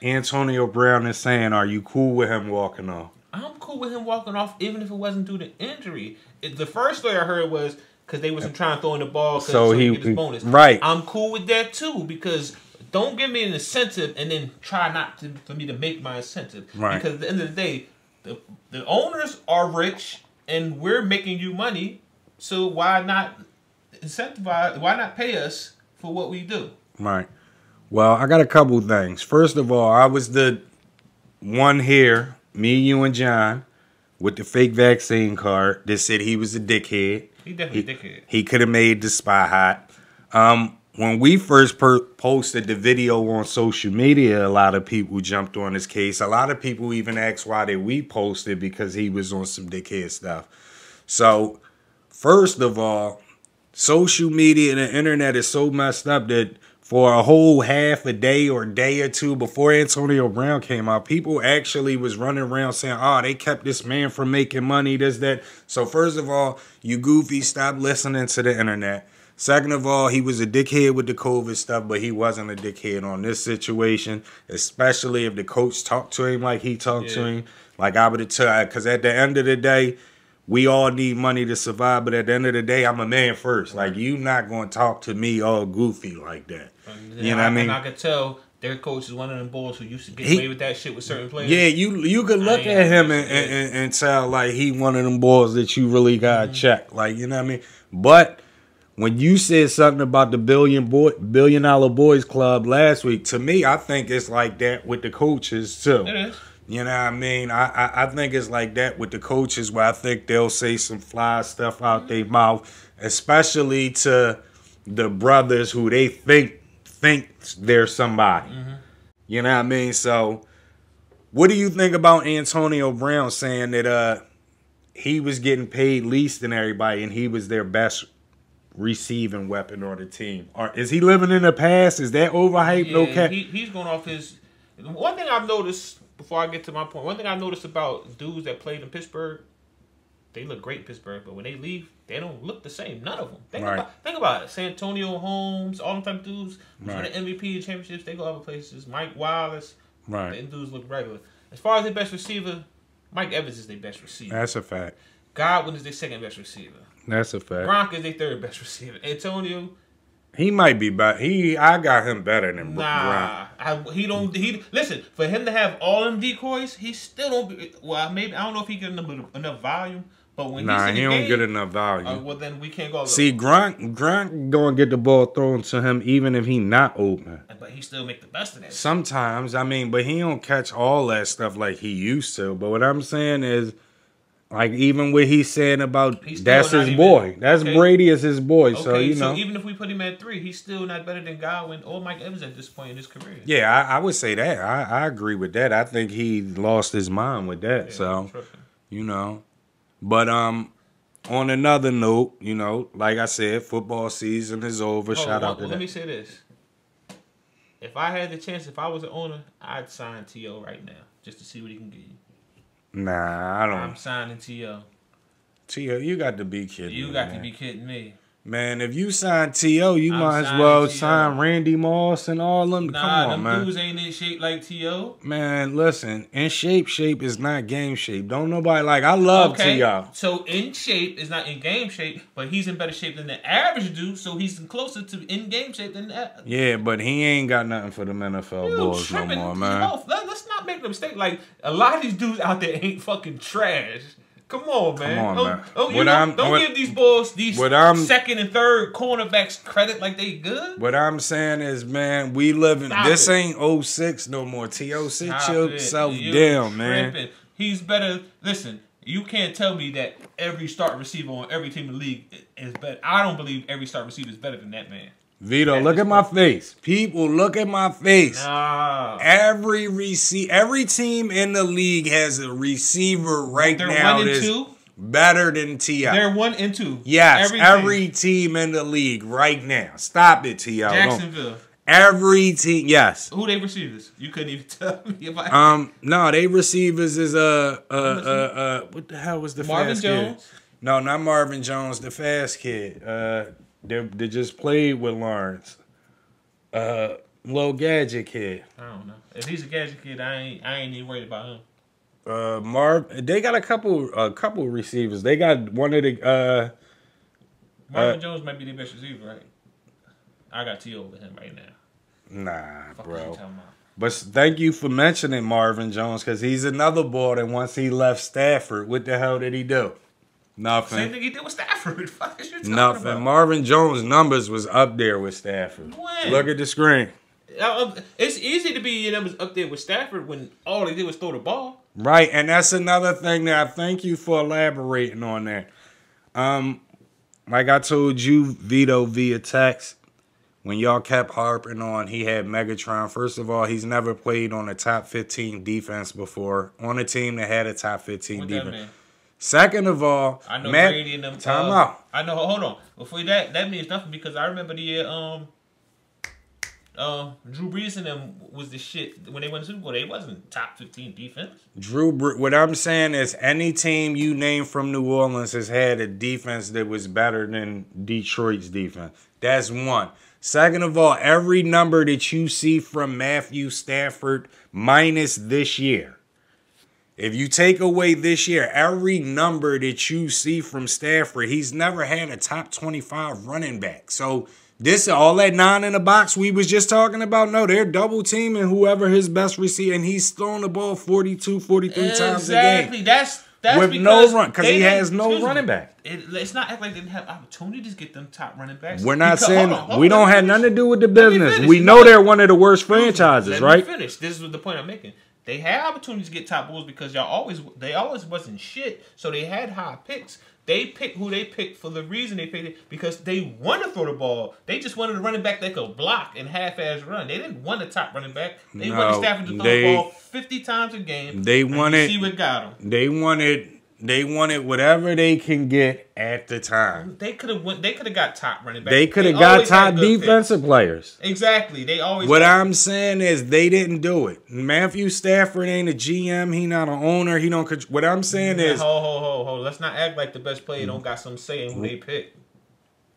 Antonio Brown is saying, are you cool with him walking off? I'm cool with him walking off, even if it wasn't due to injury. The first story I heard was because they wasn't trying to throw in the ball so he get his bonus. Right. I'm cool with that too, because don't give me an incentive and then try not for me to make my incentive. Right. Because at the end of the day, the owners are rich and we're making you money, so why not incentivize? Why not pay us for what we do? Right. Well, I got a couple things. First of all, I was the one here, me, you, and John, with the fake vaccine card that said he was a dickhead. He definitely a dickhead. He could have made the spot hot. When we first posted the video on social media, a lot of people jumped on his case. A lot of people even asked why did we post it, because he was on some dickhead stuff. So, first of all, social media and the internet is so messed up that for a whole half a day or day or two before Antonio Brown came out, people actually was running around saying, oh, they kept this man from making money, this, that. So first of all, you goofy, stop listening to the internet. Second of all, he was a dickhead with the COVID stuff, but he wasn't a dickhead on this situation, especially if the coach talked to him like he talked to him. Like I would have told, because at the end of the day, we all need money to survive, but at the end of the day, I'm a man first. Like, you not going to talk to me all goofy like that. You know what I mean? And I could tell their coach is one of them boys who used to get away with that shit with certain players. Yeah, you could look at him and tell, like, he one of them boys that you really got to check. Like, you know what I mean? But when you said something about the $1 billion boys club last week, to me, I think it's like that with the coaches, too. It is. You know what I mean? I think it's like that with the coaches, where I think they'll say some fly stuff out their mouth, especially to the brothers who they think they're somebody. Mm-hmm. You know what I mean? So, what do you think about Antonio Brown saying that he was getting paid least than everybody and he was their best receiving weapon on the team? Or is he living in the past? Is that overhyped? Yeah, no cap. He's going off his. One thing I've noticed. Before I get to my point, one thing I noticed about dudes that played in Pittsburgh, they look great in Pittsburgh, but when they leave, they don't look the same. None of them. Think about it. Santonio Holmes, all them type of dudes, right. The MVP and championships, they go other places. Mike Wallace, right? Them dudes look regular. As far as their best receiver, Mike Evans is their best receiver. That's a fact. Godwin is their second best receiver. That's a fact. Gronk is their third best receiver. Antonio, He might be better. I got him better than Nah, Gronk. he listen, for him to have all them decoys, he still don't. Well, maybe I don't know if he get enough volume, but when Nah, he's in he the don't game, get enough value. well then we can't go. See, Gronk gonna get the ball thrown to him even if he not open. But he still make the best of that. Sometimes, I mean, but he don't catch all that stuff like he used to. But what I'm saying is, like, even what he's saying about that's his boy. That's okay. Brady is his boy. Okay, so you know. So even if we put him at 3, he's still not better than Godwin or Mike Evans at this point in his career. Yeah, I would say that. I agree with that. I think he lost his mind with that. Yeah, so you know, but on another note, you know, like I said, football season is over. Shout out to that. Let me say this. If I had the chance, if I was an owner, I'd sign T.O. right now just to see what he can give you. Nah, I don't. I'm signing T.O. T.O., you got to be kidding me. You got to be kidding me. Man, if you sign T.O., you might as well sign Randy Moss and all them. Nah, come on, them man. dudes ain't in shape like T.O. Man, listen, in shape is not game shape. Don't nobody like, I love T.O. So in shape is not in game shape, but he's in better shape than the average dude, so he's closer to in game shape than that. Yeah, but he ain't got nothing for them NFL boys no more, man. Let's not make a mistake. Like, a lot of these dudes out there ain't fucking trash. Come on, man. Don't give these boys these second and third cornerbacks credit like they good. What I'm saying is, man, we living. This ain't 06 no more. T.O. Sit yourself down, man. He's better. Listen, you can't tell me that every start receiver on every team in the league is better. I don't believe every start receiver is better than that man. Vito, look at my face. People, look at my face. Nah. Every team in the league has a receiver now that's better than T.O. They're 1 and 2. Yes, every team in the league right now. Stop it, T.O. Jacksonville. Every team, yes. Who they receivers? You couldn't even tell me if I. No, they receivers is what the hell was the Marvin fast Jones? kid? No, not Marvin Jones, the fast kid. They just played with Lawrence. Little gadget kid. I don't know. If he's a gadget kid, I ain't even worried about him. They got a couple receivers. They got one of the Marvin Jones might be the best receiver, right? I got T over him right now. Nah, bro. But thank you for mentioning Marvin Jones, because he's another boy that once he left Stafford, what the hell did he do? Nothing. Same thing he did with Stafford. Fuck is you talking Nothing. about? Marvin Jones' numbers was up there with Stafford. When? Look at the screen. It's easy to be your numbers up there with Stafford when all they did was throw the ball. Right, and that's another thing that I thank you for elaborating on that. Like I told you, Vito, via text, when y'all kept harping on he had Megatron, first of all, he's never played on a top 15 defense before, on a team that had a top 15 defense. Second of all, I know Brady and them. Time out. I know. Hold on. Before that means nothing, because I remember the year Drew Brees and them was the shit when they went to Super Bowl. They wasn't top 15 defense. What I'm saying is, any team you name from New Orleans has had a defense that was better than Detroit's defense. That's one. Second of all, every number that you see from Matthew Stafford minus this year. If you take away this year, every number that you see from Stafford, he's never had a top 25 running back. So this, all that 9 in the box we was just talking about, no, they're double teaming whoever his best receiver, and he's throwing the ball 42, 43 times a game. Exactly. That's with no run, because he has no running back. Let's not act like they didn't have opportunities to get them top running backs. We're not saying we don't have nothing to do with the business. We know they're one of the worst franchises, right? Let me finish. This is the point I'm making. They had opportunities to get top bulls because they always wasn't shit. So they had high picks. They picked who they picked for the reason they picked it, because they want to throw the ball. They just wanted a running back that could block and half-ass run. They didn't want a top running back. They wanted Stafford to throw the ball 50 times a game. They wanted. See what got them. They wanted whatever they can get at the time. They could have got top running backs. They could have got top defensive players. Exactly. They always. What I'm saying is they didn't do it. Matthew Stafford ain't a GM. He not an owner. He don't. What I'm saying is, hold. Let's not act like the best player don't got some say in who they pick.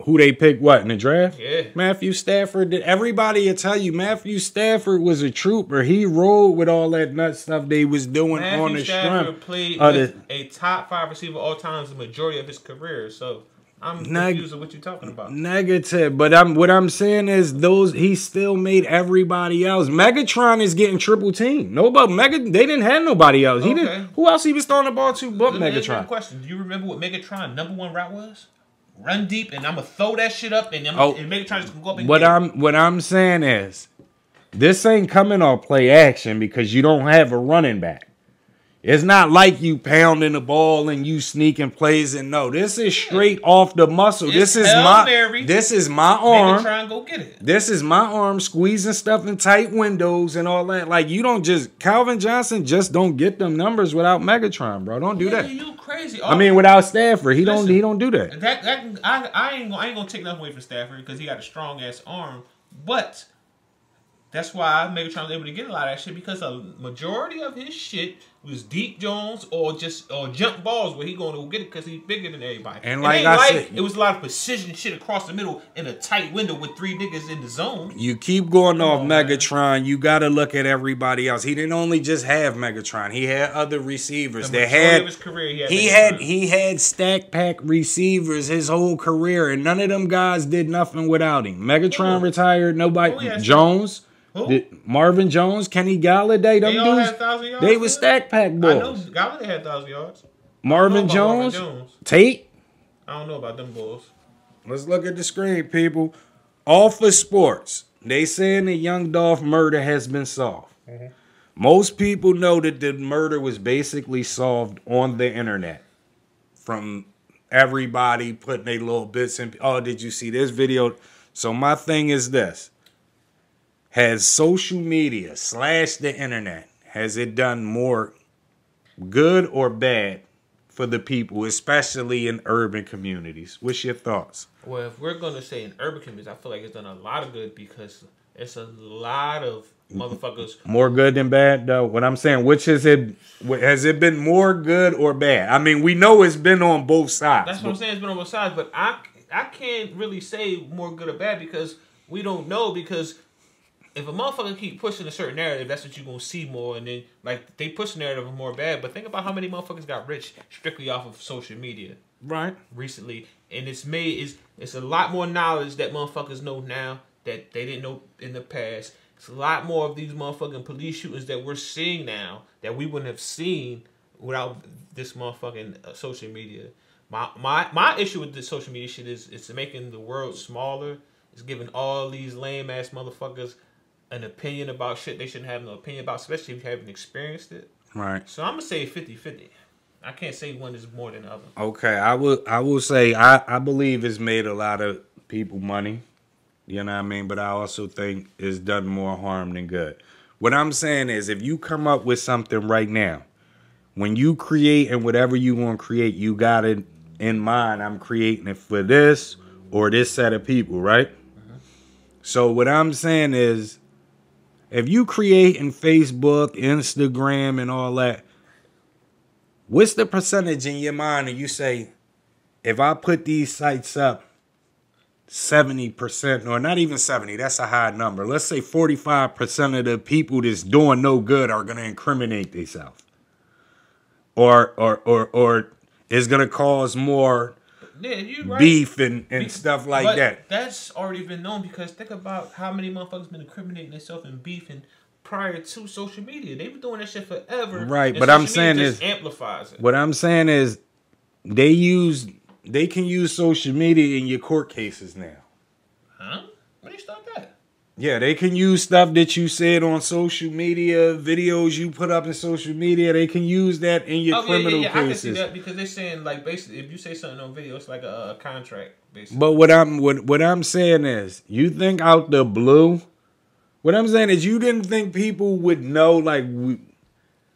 Who they picked what in the draft? Yeah. Matthew Stafford. Everybody will tell you Matthew Stafford was a trooper. He rolled with all that nut stuff they was doing on the strength. Matthew Stafford played with a top 5 receiver all times the majority of his career. So I'm confused with what you're talking about. Negative, but what I'm saying is he still made everybody else. Megatron is getting triple team. They didn't have nobody else. He didn't. Who else he was throwing the ball to but Megatron? Question: Do you remember what Megatron's #1 route was? Run deep, and I'm gonna throw that shit up, and Megatron just gonna go up and what I'm saying is, this ain't coming off play action because you don't have a running back. It's not like you pounding the ball and you sneaking plays and no. This is straight off the muscle. This is my arm. Try and go get it. This is my arm squeezing stuff in tight windows and all that. Like you don't just Calvin Johnson just don't get them numbers without Megatron, bro. Don't do that. You crazy? Without Stafford, he don't do that. I ain't gonna take nothing away from Stafford because he got a strong ass arm, but. That's why Megatron was able to get a lot of that shit because a majority of his shit was deep zones or jump balls where he going to get it because he's bigger than everybody. And like I said, it was a lot of precision shit across the middle in a tight window with 3 niggas in the zone. You keep going off Megatron, man. You got to look at everybody else. He didn't only just have Megatron. He had other receivers. The majority of his career, he had stack pack receivers his whole career, and none of them guys did nothing without him. Megatron retired. Nobody. Jones. Marvin Jones, Kenny Galladay, them dudes, had 1,000 yards. they were stack pack boys. I know Galladay had 1,000 yards. Marvin Jones, Tate. I don't know about them boys. Let's look at the screen, people. Off of sports, they saying the Young Dolph murder has been solved. Mm-hmm. Most people know that the murder was basically solved on the internet from everybody putting their little bits in. Oh, did you see this video? So my thing is this. Has social media / the internet, has it done more good or bad for the people, especially in urban communities? What's your thoughts? Well, if we're going to say in urban communities, I feel like it's done a lot of good because it's a lot of motherfuckers. More good than bad, though? What I'm saying, has it been more good or bad? I mean, we know it's been on both sides. That's what I'm saying, it's been on both sides, but I can't really say more good or bad because we don't know because... If a motherfucker keep pushing a certain narrative, that's what you're going to see more. And then, like, they push the narrative of more bad. But think about how many motherfuckers got rich strictly off of social media. Right. Recently. And it's a lot more knowledge that motherfuckers know now that they didn't know in the past. It's a lot more of these motherfucking police shootings that we're seeing now that we wouldn't have seen without this motherfucking social media. My issue with this social media shit is it's making the world smaller. It's giving all these lame-ass motherfuckers an opinion about shit they shouldn't have no opinion about, especially if you haven't experienced it. Right. So I'm going to say 50-50. I can't say one is more than the other. Okay, I will say I believe it's made a lot of people money. You know what I mean? But I also think it's done more harm than good. What I'm saying is if you come up with something right now, when you create and whatever you want to create, you got it in mind. I'm creating it for this or this set of people, right? Mm-hmm. So what I'm saying is if you create in Facebook, Instagram, and all that, what's the percentage in your mind and you say, if I put these sites up, 70%, or not even 70, that's a high number. Let's say 45% of the people that's doing no good are going to incriminate themselves. Or it's going to cause more beef and stuff like that. That's already been known because think about how many motherfuckers been incriminating themselves and beefing prior to social media. They've been doing that shit forever. Right, but I'm saying is amplifies it. What I'm saying is they can use social media in your court cases now. Huh? When do you start that? Yeah, they can use stuff that you said on social media, videos you put up in social media. They can use that in your criminal cases. I can see that because they're saying like basically if you say something on video, it's like a contract. Basically. But what I'm saying is, you think out the blue. What I'm saying is, you didn't think people would know like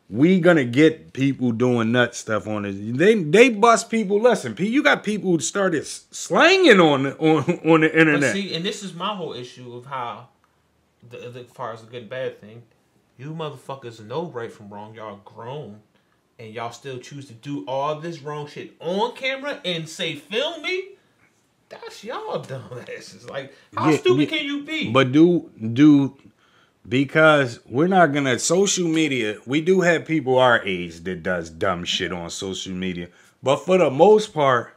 we gonna get people doing nut stuff on this. They bust people. Listen, you got people who started slanging on the internet. But see, and this is my whole issue of how, as far as the good and bad thing, you motherfuckers know right from wrong. Y'all grown, and y'all still choose to do all this wrong shit on camera and say, "Film me." That's y'all dumbasses. Like, how stupid can you be? But because we're not gonna social media, we do have people our age that does dumb shit on social media. But for the most part,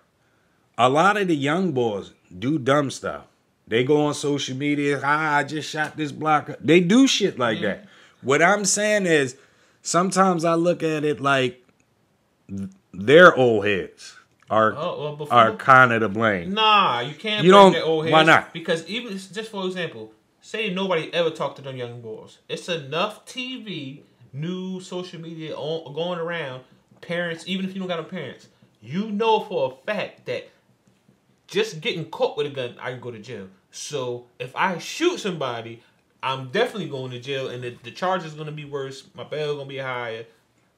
a lot of the young boys do dumb stuff. They go on social media, I just shot this block. They do shit like that. What I'm saying is, sometimes I look at it like their old heads are kind of to blame. Nah, you can't blame their old heads. Why not? Because even, just for example, say nobody ever talked to them young boys. It's enough TV, news, social media going around. Parents, even if you don't got no parents, you know for a fact that just getting caught with a gun, I can go to jail. So if I shoot somebody, I'm definitely going to jail, and the charge is going to be worse. My bail is going to be higher.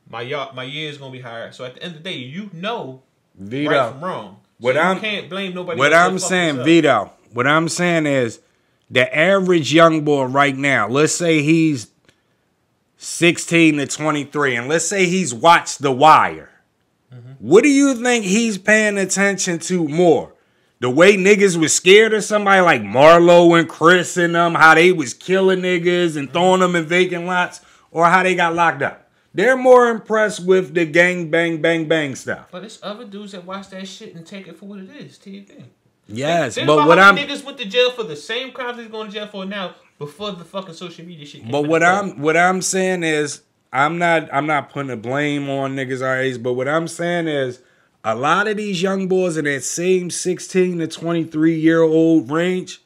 My year is going to be higher. So at the end of the day, you know Vito, right from wrong. So you can't blame nobody. What I'm saying, Vito, what I'm saying is the average young boy right now, let's say he's 16 to 23, and let's say he's watched The Wire. What do you think he's paying attention to more? The way niggas was scared of somebody like Marlo and Chris and them, how they was killing niggas and throwing them in vacant lots, or how they got locked up? They're more impressed with the gang bang bang bang stuff. But it's other dudes that watch that shit and take it for what it is, TV. Yes, think but about what how I'm many niggas went to jail for the same crimes he's going to jail for now before the fucking social media shit came. But what I'm saying is I'm not putting the blame on niggas our age, but what I'm saying is a lot of these young boys in that same 16 to 23-year-old range,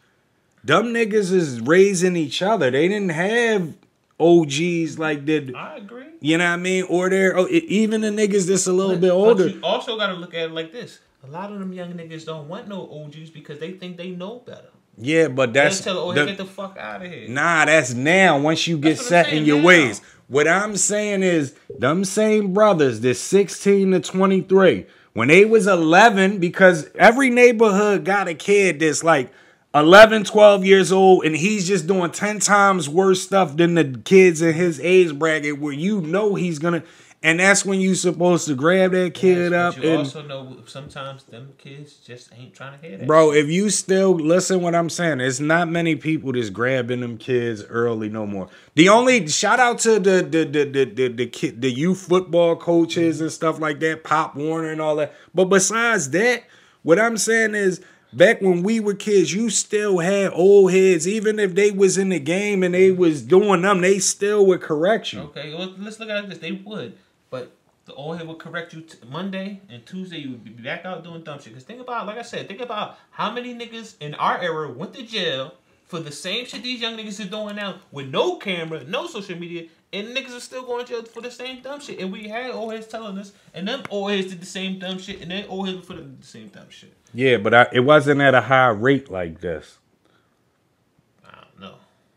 them niggas is raising each other. They didn't have OGs like that. I agree. You know what I mean? Or even the niggas that's a little bit older. But you also got to look at it like this. A lot of them young niggas don't want no OGs because they think they know better. Yeah, but that's... They'll tell get the fuck out of here. Nah, that's now once you get set in your ways. What I'm saying is, them same brothers, this 16 to 23, when they was 11, because every neighborhood got a kid that's like 11, 12 years old, and he's just doing 10 times worse stuff than the kids in his age bracket where you know he's gonna... And that's when you supposed to grab that kid up. But you also know sometimes them kids just ain't trying to hear that. Bro, if you still listen what I'm saying, there's not many people that's grabbing them kids early no more. The only shout out to the youth football coaches and stuff like that, Pop Warner and all that. But besides that, what I'm saying is back when we were kids, you still had old heads. Even if they was in the game and they was doing them, they still would correct you. Okay, well, let's look at this. They would. But the old head would correct you Monday, and Tuesday you would be back out doing dumb shit. Because think about, like I said, think about how many niggas in our era went to jail for the same shit these young niggas are doing now with no camera, no social media, and niggas are still going to jail for the same dumb shit. And we had old heads telling us, and them old heads did the same dumb shit, and then old heads for the same dumb shit. Yeah, but it wasn't at a high rate like this.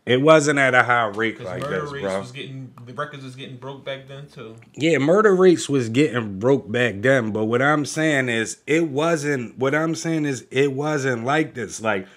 It wasn't at a high rate like this, bro. The records was getting broke back then too. Yeah, murder rates was getting broke back then. But what I'm saying is, it wasn't. What I'm saying is, it wasn't like this. Like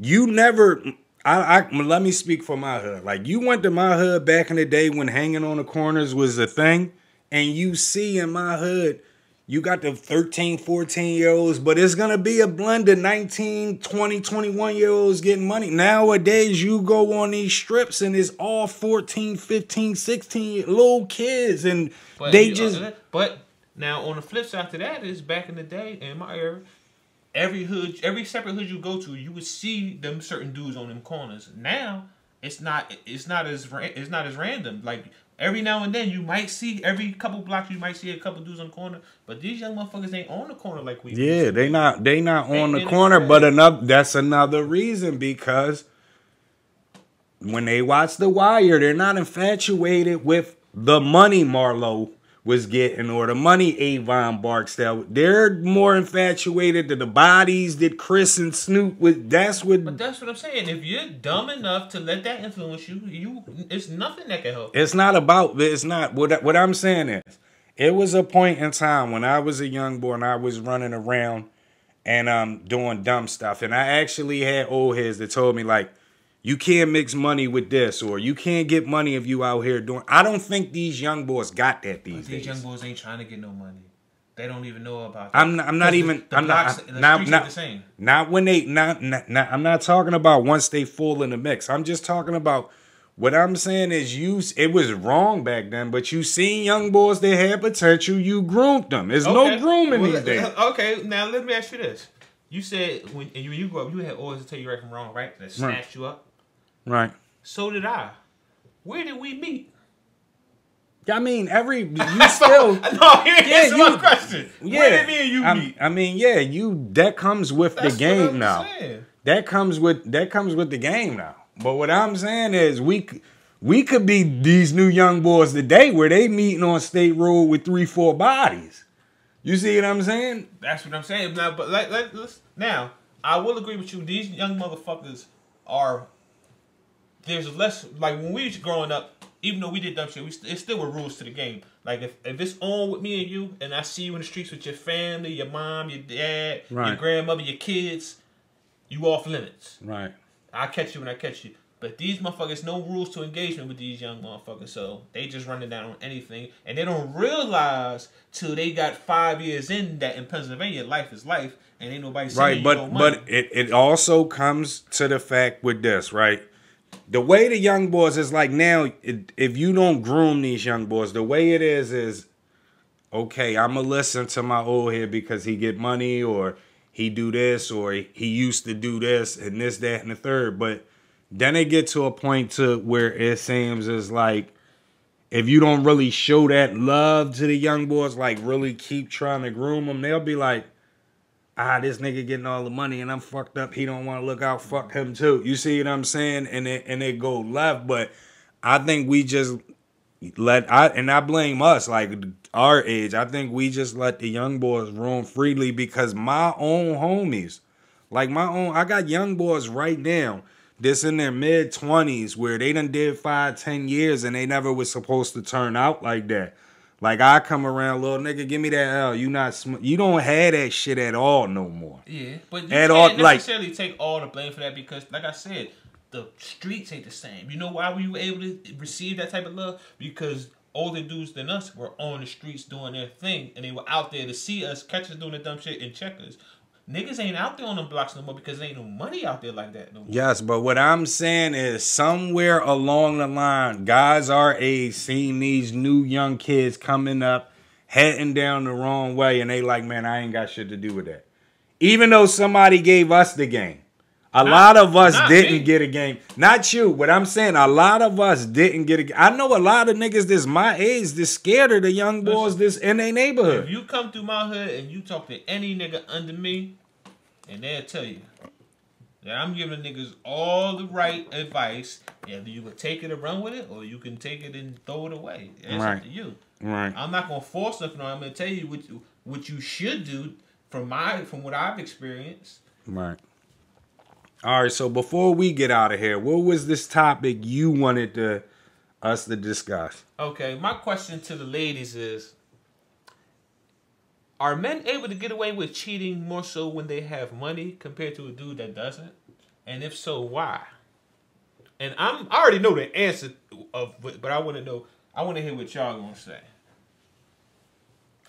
you never. Let me speak for my hood. Like you went to my hood back in the day when hanging on the corners was a thing, and you see in my hood. You got the 13, 14-year-olds, but it's going to be a blend of 19, 20, 21-year-olds getting money. Nowadays, you go on these strips, and it's all 14, 15, 16 little kids, and But now, on the flip side to that is, back in the day, in my era, every separate hood you go to, you would see them certain dudes on them corners. Now, it's not as random. Like, every now and then, you might see, every couple blocks, you might see a couple dudes on the corner. But these young motherfuckers ain't on the corner like we. Yeah, they not on the corner. But that's another reason, because when they watch The Wire, they're not infatuated with the money Marlo was getting or the money Avon Barksdale. They're more infatuated to the bodies that Chris and Snoop was. But that's what I'm saying. If you're dumb enough to let that influence you, it's nothing that can help. It's not what I'm saying is, it was a point in time when I was a young boy and I was running around and doing dumb stuff, and I actually had old heads that told me like, you can't mix money with this, or you can't get money if you out here doing. I don't think these young boys got that these days. These young boys ain't trying to get no money. They don't even know about that. I'm not talking about once they fall in the mix. I'm just talking about what I'm saying is it was wrong back then, but you seen young boys that had potential, you groomed them. There's no grooming these days. Okay, now let me ask you this. You said when you grew up, you had always to tell you right from wrong, right? That snatched you up. Right. So did I. Where did we meet? I mean, you still. No, answer my question. Yeah, where did me and you meet? I mean, yeah, that comes with the game now. Saying. That comes with the game now. But what I'm saying is, we could be these new young boys today where they meeting on State Road with 3-4 bodies. You see what I'm saying? That's what I'm saying. Now, but let's now, I will agree with you. These young motherfuckers are. There's less like when we was growing up. Even though we did dumb shit, it still were rules to the game. Like if it's on with me and you, and I see you in the streets with your family, your mom, your dad, your grandmother, your kids, you off limits. Right. I catch you when I catch you. But these motherfuckers, no rules to engagement with these young motherfuckers, so they just running down on anything, and they don't realize till they got 5 years in that in Pennsylvania, life is life, and ain't nobody saying right. you no money. But it also comes to the fact with this, right? The way the young boys is like now, if you don't groom these young boys, the way it is okay, I'm going to listen to my old head because he get money or he do this or he used to do this and this, that, and the third. But then it get to a point to where it seems is like if you don't really show that love to the young boys, like really keep trying to groom them, they'll be like, this nigga getting all the money and I'm fucked up. He don't want to look out. Fuck him too. You see what I'm saying? And it go left. But I think we just I blame us, like our age. I think we just let the young boys roam freely because my own homies, I got young boys right now that's in their mid-20s where they done did 5-10 years and they never was supposed to turn out like that. Like, I come around, little nigga, give me that L. You don't have that shit at all no more. Yeah, but you can't necessarily take all the blame for that because, like I said, the streets ain't the same. You know why we were able to receive that type of love? Because older dudes than us were on the streets doing their thing, and they were out there to see us, catch us doing the dumb shit, and check us. Niggas ain't out there on them blocks no more because there ain't no money out there like that no more. Yes, but what I'm saying is somewhere along the line, guys our age seen these new young kids coming up, heading down the wrong way, and they like, man, I ain't got shit to do with that. Even though somebody gave us the game. A lot of us didn't get a game. Not you, but I'm saying a lot of us didn't get a game. I know a lot of niggas that's my age that's scared of the young boys that's in their neighborhood. If you come through my hood and you talk to any nigga under me, and they'll tell you that I'm giving niggas all the right advice. Either you can take it and run with it, or you can take it and throw it away. It's up to you. Right. I'm not gonna force nothing on. I'm gonna tell you what you should do from what I've experienced. Right. All right, so before we get out of here, what was this topic you wanted us to discuss? Okay, my question to the ladies is, are men able to get away with cheating more so when they have money compared to a dude that doesn't? And if so, why? And I already know the answer but I want to hear what y'all gonna say.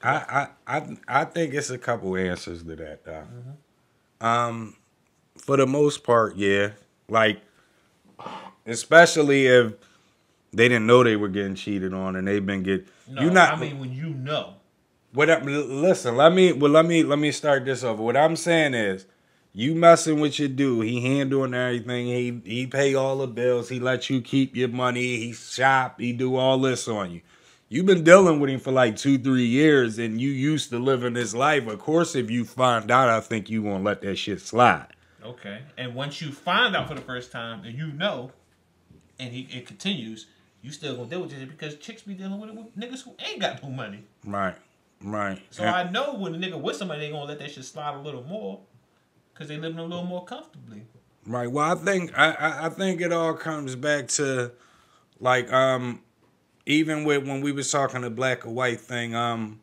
I think it's a couple answers to that, though. Mm-hmm. For the most part, yeah. Like, especially if they didn't know they were getting cheated on and they've been getting. No, I mean when you know. Listen, let me start this over. What I'm saying is, you messing with your dude. He handling everything. He pay all the bills. He let you keep your money. He shop. He do all this on you. You've been dealing with him for like 2-3 years, and you used to living this life. Of course, if you find out, I think you won't let that shit slide. Okay, and once you find out for the first time, and you know, and it continues, you still gonna deal with it because chicks be dealing with it with niggas who ain't got no money. Right. So I know when a nigga with somebody, they gonna let that shit slide a little more because they living a little more comfortably. Right. Well, I think it all comes back to like even with when we was talking the black or white thing,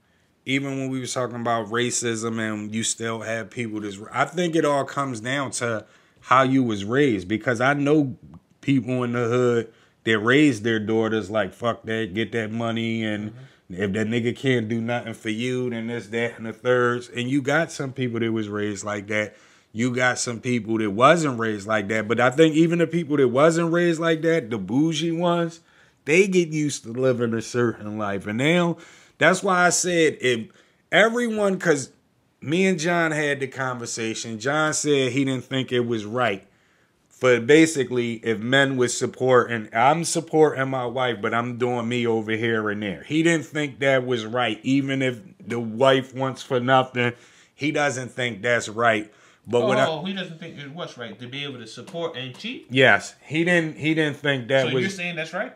even when we was talking about racism and you still have people I think it all comes down to how you was raised, because I know people in the hood that raised their daughters like, fuck that, get that money, and if that nigga can't do nothing for you, then this, that, and the thirds. And you got some people that was raised like that. You got some people that wasn't raised like that. But I think even the people that wasn't raised like that, the bougie ones, they get used to living a certain life. And now, that's why I said if everyone, because me and John had the conversation. John said he didn't think it was right. But basically, if men would support, and I'm supporting my wife, but I'm doing me over here and there. He didn't think that was right. Even if the wife wants for nothing, he doesn't think that's right. But he doesn't think it was right to be able to support and cheat? Yes, he didn't think that so was. So you're saying that's right?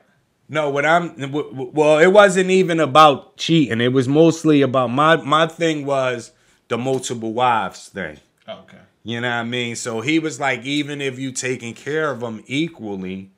No, well, it wasn't even about cheating. It was mostly about my thing was the multiple wives thing. Okay. You know what I mean? So he was like, even if you taking care of them equally,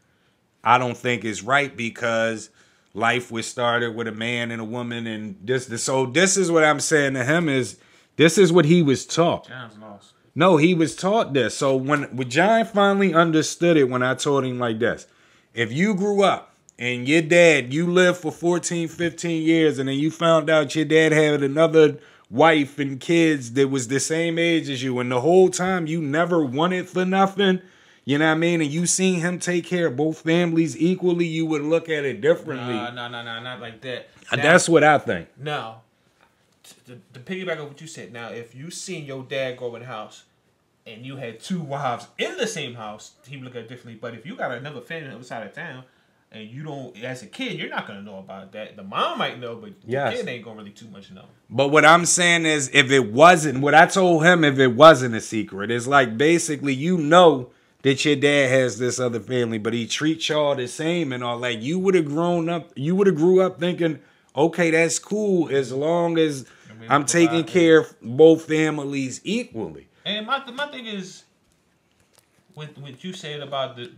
I don't think it's right because life was started with a man and a woman, and so this is what I'm saying to him is this is what he was taught. John's lost. No, he was taught this. So when John finally understood it, when I told him like this, if you grew up and your dad, you lived for 14, 15 years, and then you found out your dad had another wife and kids that was the same age as you, and the whole time you never wanted for nothing, you know what I mean? And you seen him take care of both families equally, you would look at it differently. No, not like that. That's what I think. No. To piggyback on what you said, now, if you seen your dad go in the house and you had two wives in the same house, he would look at it differently. But if you got another family on the other side of town, and you don't, as a kid, you're not gonna know about that. The mom might know, but the kid ain't gonna really too much know. But what I'm saying is, if it wasn't, what I told him, if it wasn't a secret, it's like basically you know that your dad has this other family, but he treats y'all the same and all. Like you would have grew up thinking, okay, that's cool as long as I'm taking care of both families equally. And my thing is, what you said about the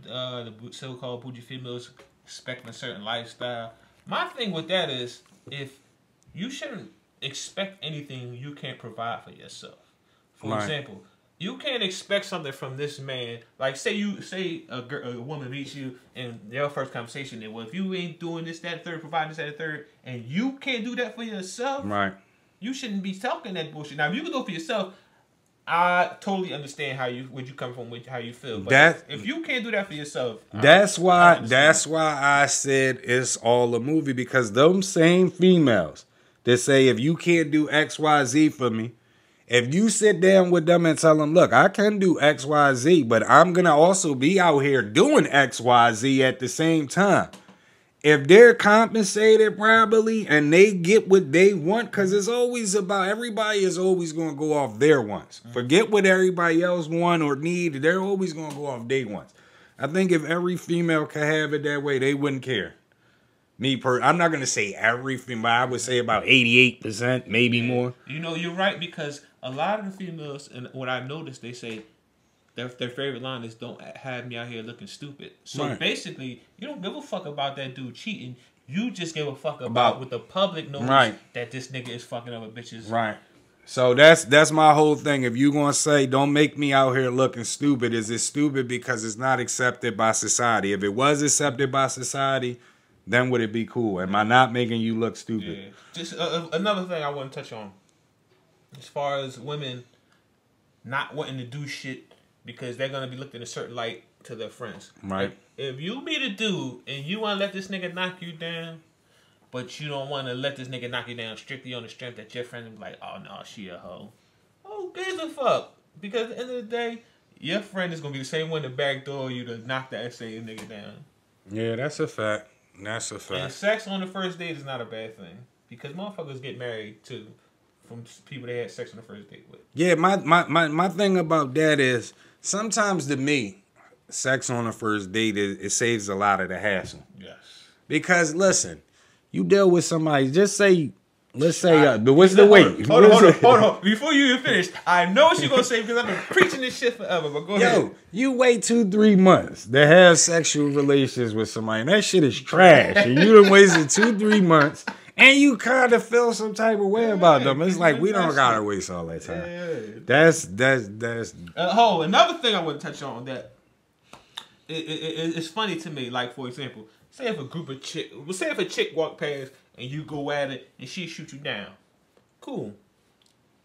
so-called bougie females expecting a certain lifestyle. My thing with that is, if you shouldn't expect anything you can't provide for yourself. For example, you can't expect something from this man. Like say a woman meets you and their first conversation is, well, if you ain't doing this, that, third, providing this, that, third, and you can't do that for yourself, right? You shouldn't be talking that bullshit. Now, if you can do it for yourself, I totally understand where you come from, how you feel. But if you can't do that for yourself, that's why I said it's all a movie, because those same females that say if you can't do XYZ for me, if you sit down with them and tell them, look, I can do XYZ, but I'm gonna also be out here doing XYZ at the same time. If they're compensated properly and they get what they want, because it's always about, everybody is always going to go off their wants. Forget what everybody else want or need. They're always going to go off their wants. I think if every female could have it that way, they wouldn't care. I'm not going to say every female. I would say about 88%, maybe more. You know, you're right, because a lot of the females, and what I noticed, they say, their favorite line is, don't have me out here looking stupid. So basically, you don't give a fuck about that dude cheating. You just give a fuck about what the public knows that this nigga is fucking other bitches. Right. So that's my whole thing. If you gonna say, don't make me out here looking stupid, is it stupid because it's not accepted by society? If it was accepted by society, then would it be cool? Am I not making you look stupid? Yeah. Just another thing I want to touch on. As far as women not wanting to do shit because they're going to be looked in a certain light to their friends. Right. If you be the dude and you want to let this nigga knock you down, but you don't want to let this nigga knock you down strictly on the strength that your friend will be like, oh, no, she a hoe. Oh, gives a fuck. Because at the end of the day, your friend is going to be the same one to backdoor you to knock that same nigga down. Yeah, that's a fact. That's a fact. And sex on the first date is not a bad thing. Because motherfuckers get married, too, from people they had sex on the first date with. Yeah, my thing about that is, sometimes to me, sex on the first date, it saves a lot of the hassle. Yes. Because, listen, you deal with somebody, just say, let's say, what's the weight? Hold on. Before you even finish, I know what you're going to say because I've been preaching this shit forever, but go ahead. Yo, you wait 2-3 months to have sexual relations with somebody, and that shit is trash. And you done wasted 2-3 months, and you kind of feel some type of way about them. It's like, we don't got to waste all that time. Yeah. That's. Another thing I want to touch on that it's funny to me, like, for example, say if a chick walk past and you go at it and she shoot you down. Cool.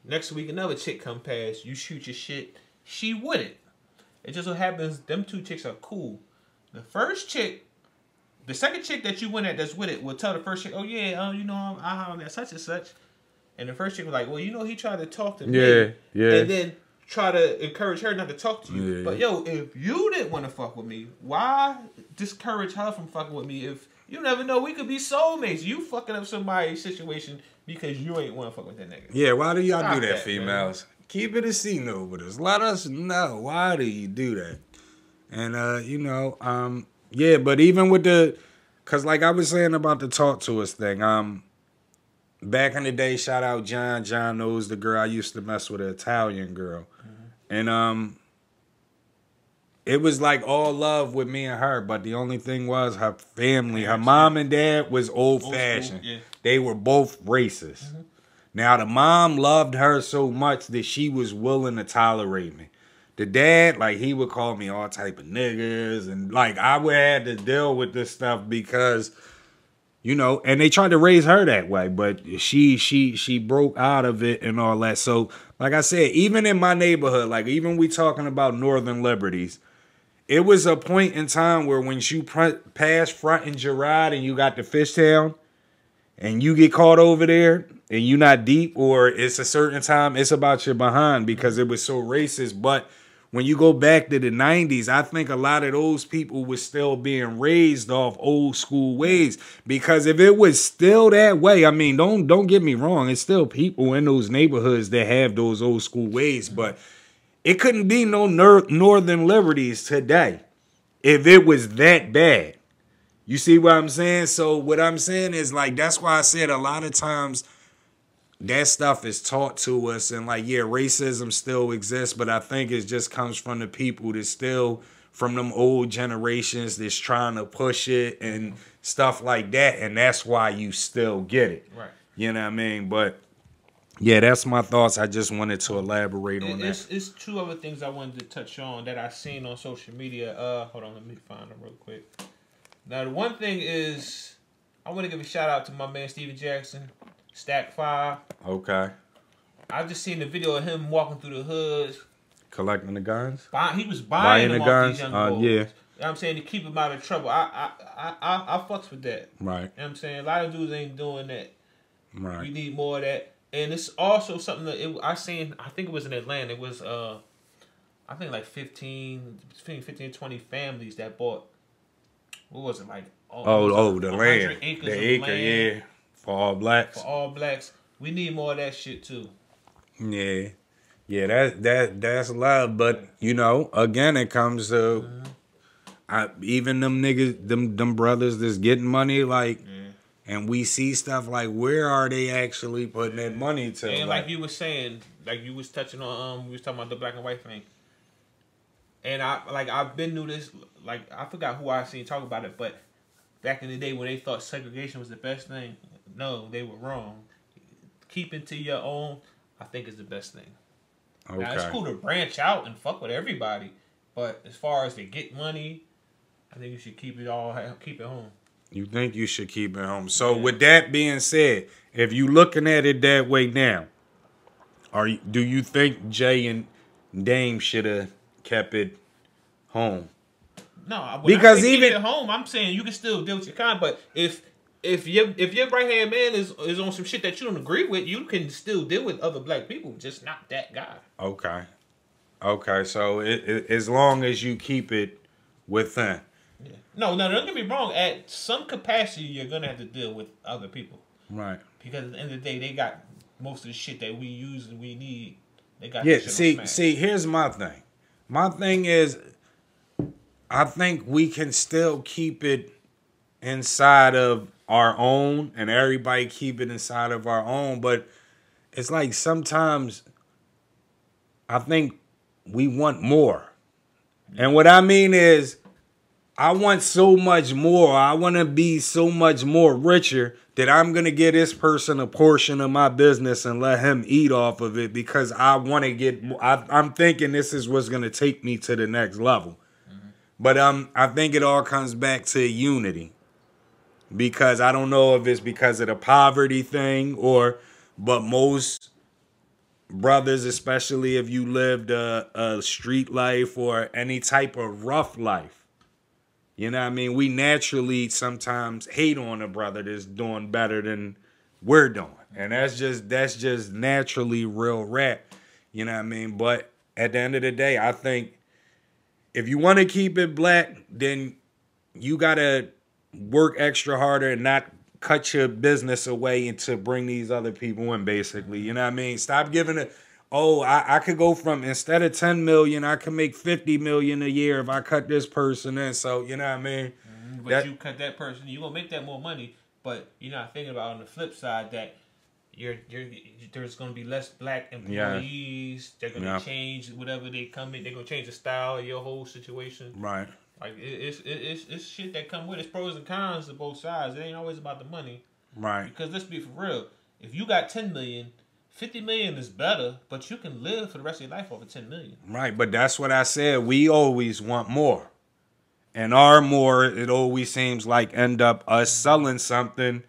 Next week another chick come past, you shoot your shit, she wouldn't. It just so happens them two chicks are cool. The second chick that you went at that's with it will tell the first chick, oh yeah, you know, I on that such and such. And the first chick was like, well, he tried to talk to Yeah, me. yeah. And then try to encourage her not to talk to you. Yeah. But, yo, if you didn't want to fuck with me, why discourage her from fucking with me if you never know? We could be soulmates. You fucking up somebody's situation because you ain't want to fuck with that nigga. Yeah, why do y'all Stop do that, that, females? Man. Keep it a C-note with us. Let us know. Why do you do that? And, yeah, but even with because like I was saying about the talk to us thing, back in the day, shout out John. John knows the girl I used to mess with, an Italian girl. Mm-hmm. And it was like all love with me and her, but the only thing was her family, her mom and dad was old-fashioned. Yeah. They were both racist. Mm-hmm. Now, the mom loved her so much that she was willing to tolerate me. The dad, like, he would call me all type of niggas, and, like, I would have to deal with this stuff because, and they tried to raise her that way, but she broke out of it and all that. So, like I said, even in my neighborhood, like, even we talking about Northern Liberties, it was a point in time where when you pass Front and Girard and you got the Fishtown, and you get caught over there, and you not deep, or it's a certain time, it's about your behind because it was so racist. But when you go back to the 90s, I think a lot of those people were still being raised off old school ways. Because if it was still that way, I mean, don't get me wrong, it's still people in those neighborhoods that have those old school ways, but it couldn't be no Northern Liberties today if it was that bad. You see what I'm saying? So what I'm saying is, like, that's why I said a lot of times that stuff is taught to us, and, like, yeah, racism still exists, but I think it just comes from the people that still, from them old generations that's trying to push it and stuff like that, and that's why you still get it. Right. You know what I mean? But, yeah, that's my thoughts. I just wanted to elaborate on that. It's two other things I wanted to touch on that I seen on social media. Hold on, let me find them real quick. Now, the one thing is, I want to give a shout out to my man Steven Jackson, Stack 5. Okay. I just seen the video of him walking through the hoods. Collecting the guns? He was buying them the off guns? these young boys. Yeah. You know what I'm saying? To keep them out of trouble. I fucks with that. Right. You know what I'm saying? A lot of dudes ain't doing that. Right. We need more of that. And it's also something that I think it was in Atlanta. It was, I think like 15 to 20 families that bought, what was it, like? The land. Acres the of acre, land yeah. For all blacks. For all blacks. We need more of that shit too. Yeah. Yeah, that's love. But, again, it comes to even them niggas, them brothers that's getting money, like, and we see stuff like, where are they actually putting that money to? And like you were saying, like you was touching on, we was talking about the black and white thing. And I've been through this, like, I forgot who I seen talk about it, but back in the day when they thought segregation was the best thing, no, they were wrong. Keeping to your own, I think, is the best thing. Okay. Now, it's cool to branch out and fuck with everybody, but as far as to get money, I think you should keep it home. You think you should keep it home. So with that being said, if you looking at it that way now, do you think Jay and Dame should have kept it home? No, because even keep it home, I'm saying you can still deal with your kind, but if your right hand man is on some shit that you don't agree with, you can still deal with other black people, just not that guy. Okay. So as long as you keep it within. Yeah. No, don't get me wrong. At some capacity, you're gonna have to deal with other people, right? Because at the end of the day, they got most of the shit that we use and we need. They got See, here's my thing. My thing is, I think we can still keep it inside of our own, and everybody keep it inside of our own. But it's like sometimes I think we want more, and what I mean is, I want so much more. I want to be so much more richer that I'm going to give this person a portion of my business and let him eat off of it because I want to get more. I'm thinking this is what's going to take me to the next level. Mm-hmm. But I think it all comes back to unity because I don't know if it's because of the poverty thing but most brothers, especially if you lived a street life or any type of rough life, you know what I mean? We naturally sometimes hate on a brother that's doing better than we're doing. And that's just naturally real rap. You know what I mean? But at the end of the day, I think if you want to keep it black, then you gotta work extra harder and not cut your business away and to bring these other people in, basically. You know what I mean? Stop giving it. Oh, I could go from, instead of 10 million, I could make 50 million a year if I cut this person in. So, you know what I mean? But you cut that person, you're gonna make that more money, but you're not thinking about on the flip side that there's gonna be less black employees. They're gonna change whatever they come in. They're gonna change the style of your whole situation. Right. Like it's shit that come with it. It's pros and cons to both sides. It ain't always about the money. Right. Because let's be for real. If you got 10 million, 50 million is better, but you can live for the rest of your life off of 10 million. Right, but that's what I said. We always want more. And our more, it always seems like end up us selling something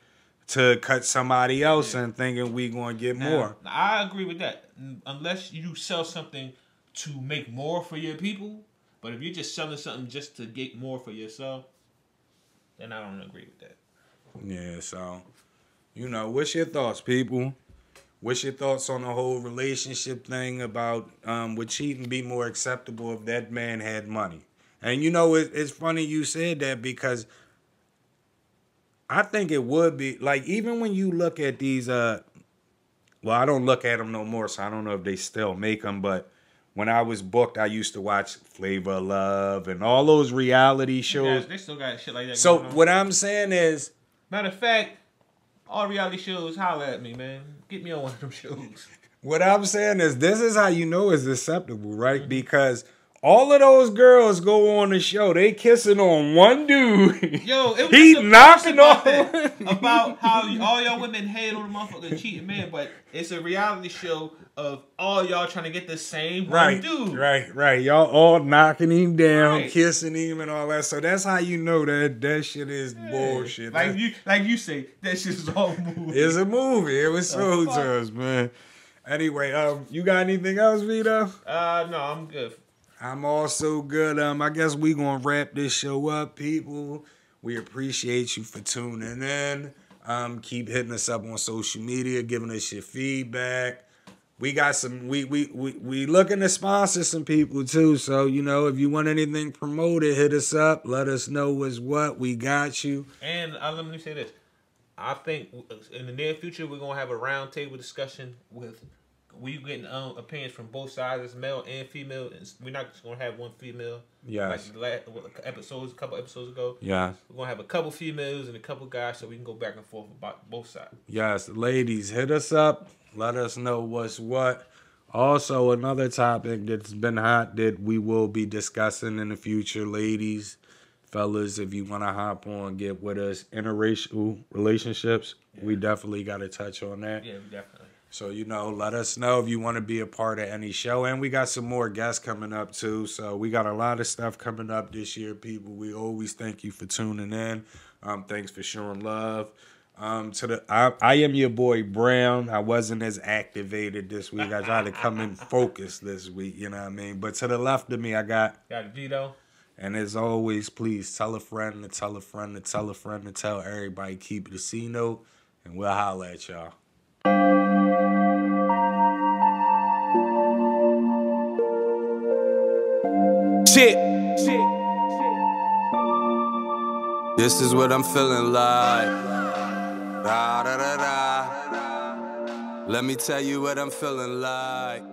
to cut somebody else and thinking we going to get more. I agree with that. Unless you sell something to make more for your people, but if you're just selling something just to get more for yourself, then I don't agree with that. Yeah, so, what's your thoughts, people? What's your thoughts on the whole relationship thing about would cheating be more acceptable if that man had money? And it's funny you said that because I think it would be, like, even when you look at these, well, I don't look at them no more, so I don't know if they still make them, but when I was booked, I used to watch Flavor of Love and all those reality shows. They still got shit like that. So what I'm saying is, matter of fact, all reality shows, holler at me, man. Get me on one of them shows. What I'm saying is, this is how you know it's acceptable, right? Mm-hmm. Because all of those girls go on the show, they kissing on one dude. Yo, it was he knocking off about how all y'all women hate on the motherfucker cheating man, but it's a reality show of all y'all trying to get the same one dude. Right. Y'all all knocking him down, kissing him and all that. So that's how you know that shit is bullshit. Like you say, that shit is all a movie. It's a movie. It was sold to us, man. Anyway, you got anything else, Vito? No, I'm good. I'm also good. I guess we gonna wrap this show up, people. We appreciate you for tuning in. Keep hitting us up on social media, giving us your feedback. We got some. We looking to sponsor some people too. So if you want anything promoted, hit us up. Let us know what's what. We got you. And let me say this. I think in the near future we're gonna have a roundtable discussion with. We getting opinions from both sides, as male and female. We're not just gonna have one female. Yes. Like a couple episodes ago. Yes. We're gonna have a couple females and a couple guys, so we can go back and forth about both sides. Yes, ladies, hit us up. Let us know what's what. Also, another topic that's been hot that we will be discussing in the future, ladies, fellas, if you want to hop on, get with us, interracial relationships. Yeah. We definitely got to touch on that. Yeah, definitely. So, let us know if you want to be a part of any show. And we got some more guests coming up, too. So, we got a lot of stuff coming up this year, people. We always thank you for tuning in. Thanks for showing love. I am your boy, Brown. I wasn't as activated this week. I tried to come in focused this week, you know what I mean? But to the left of me, I got Vito. And as always, please tell a friend to tell a friend to tell a friend to tell everybody. Keep it a C-note, and we'll holler at y'all. Shit. This is what I'm feeling like. Da, da, da, da. Let me tell you what I'm feeling like.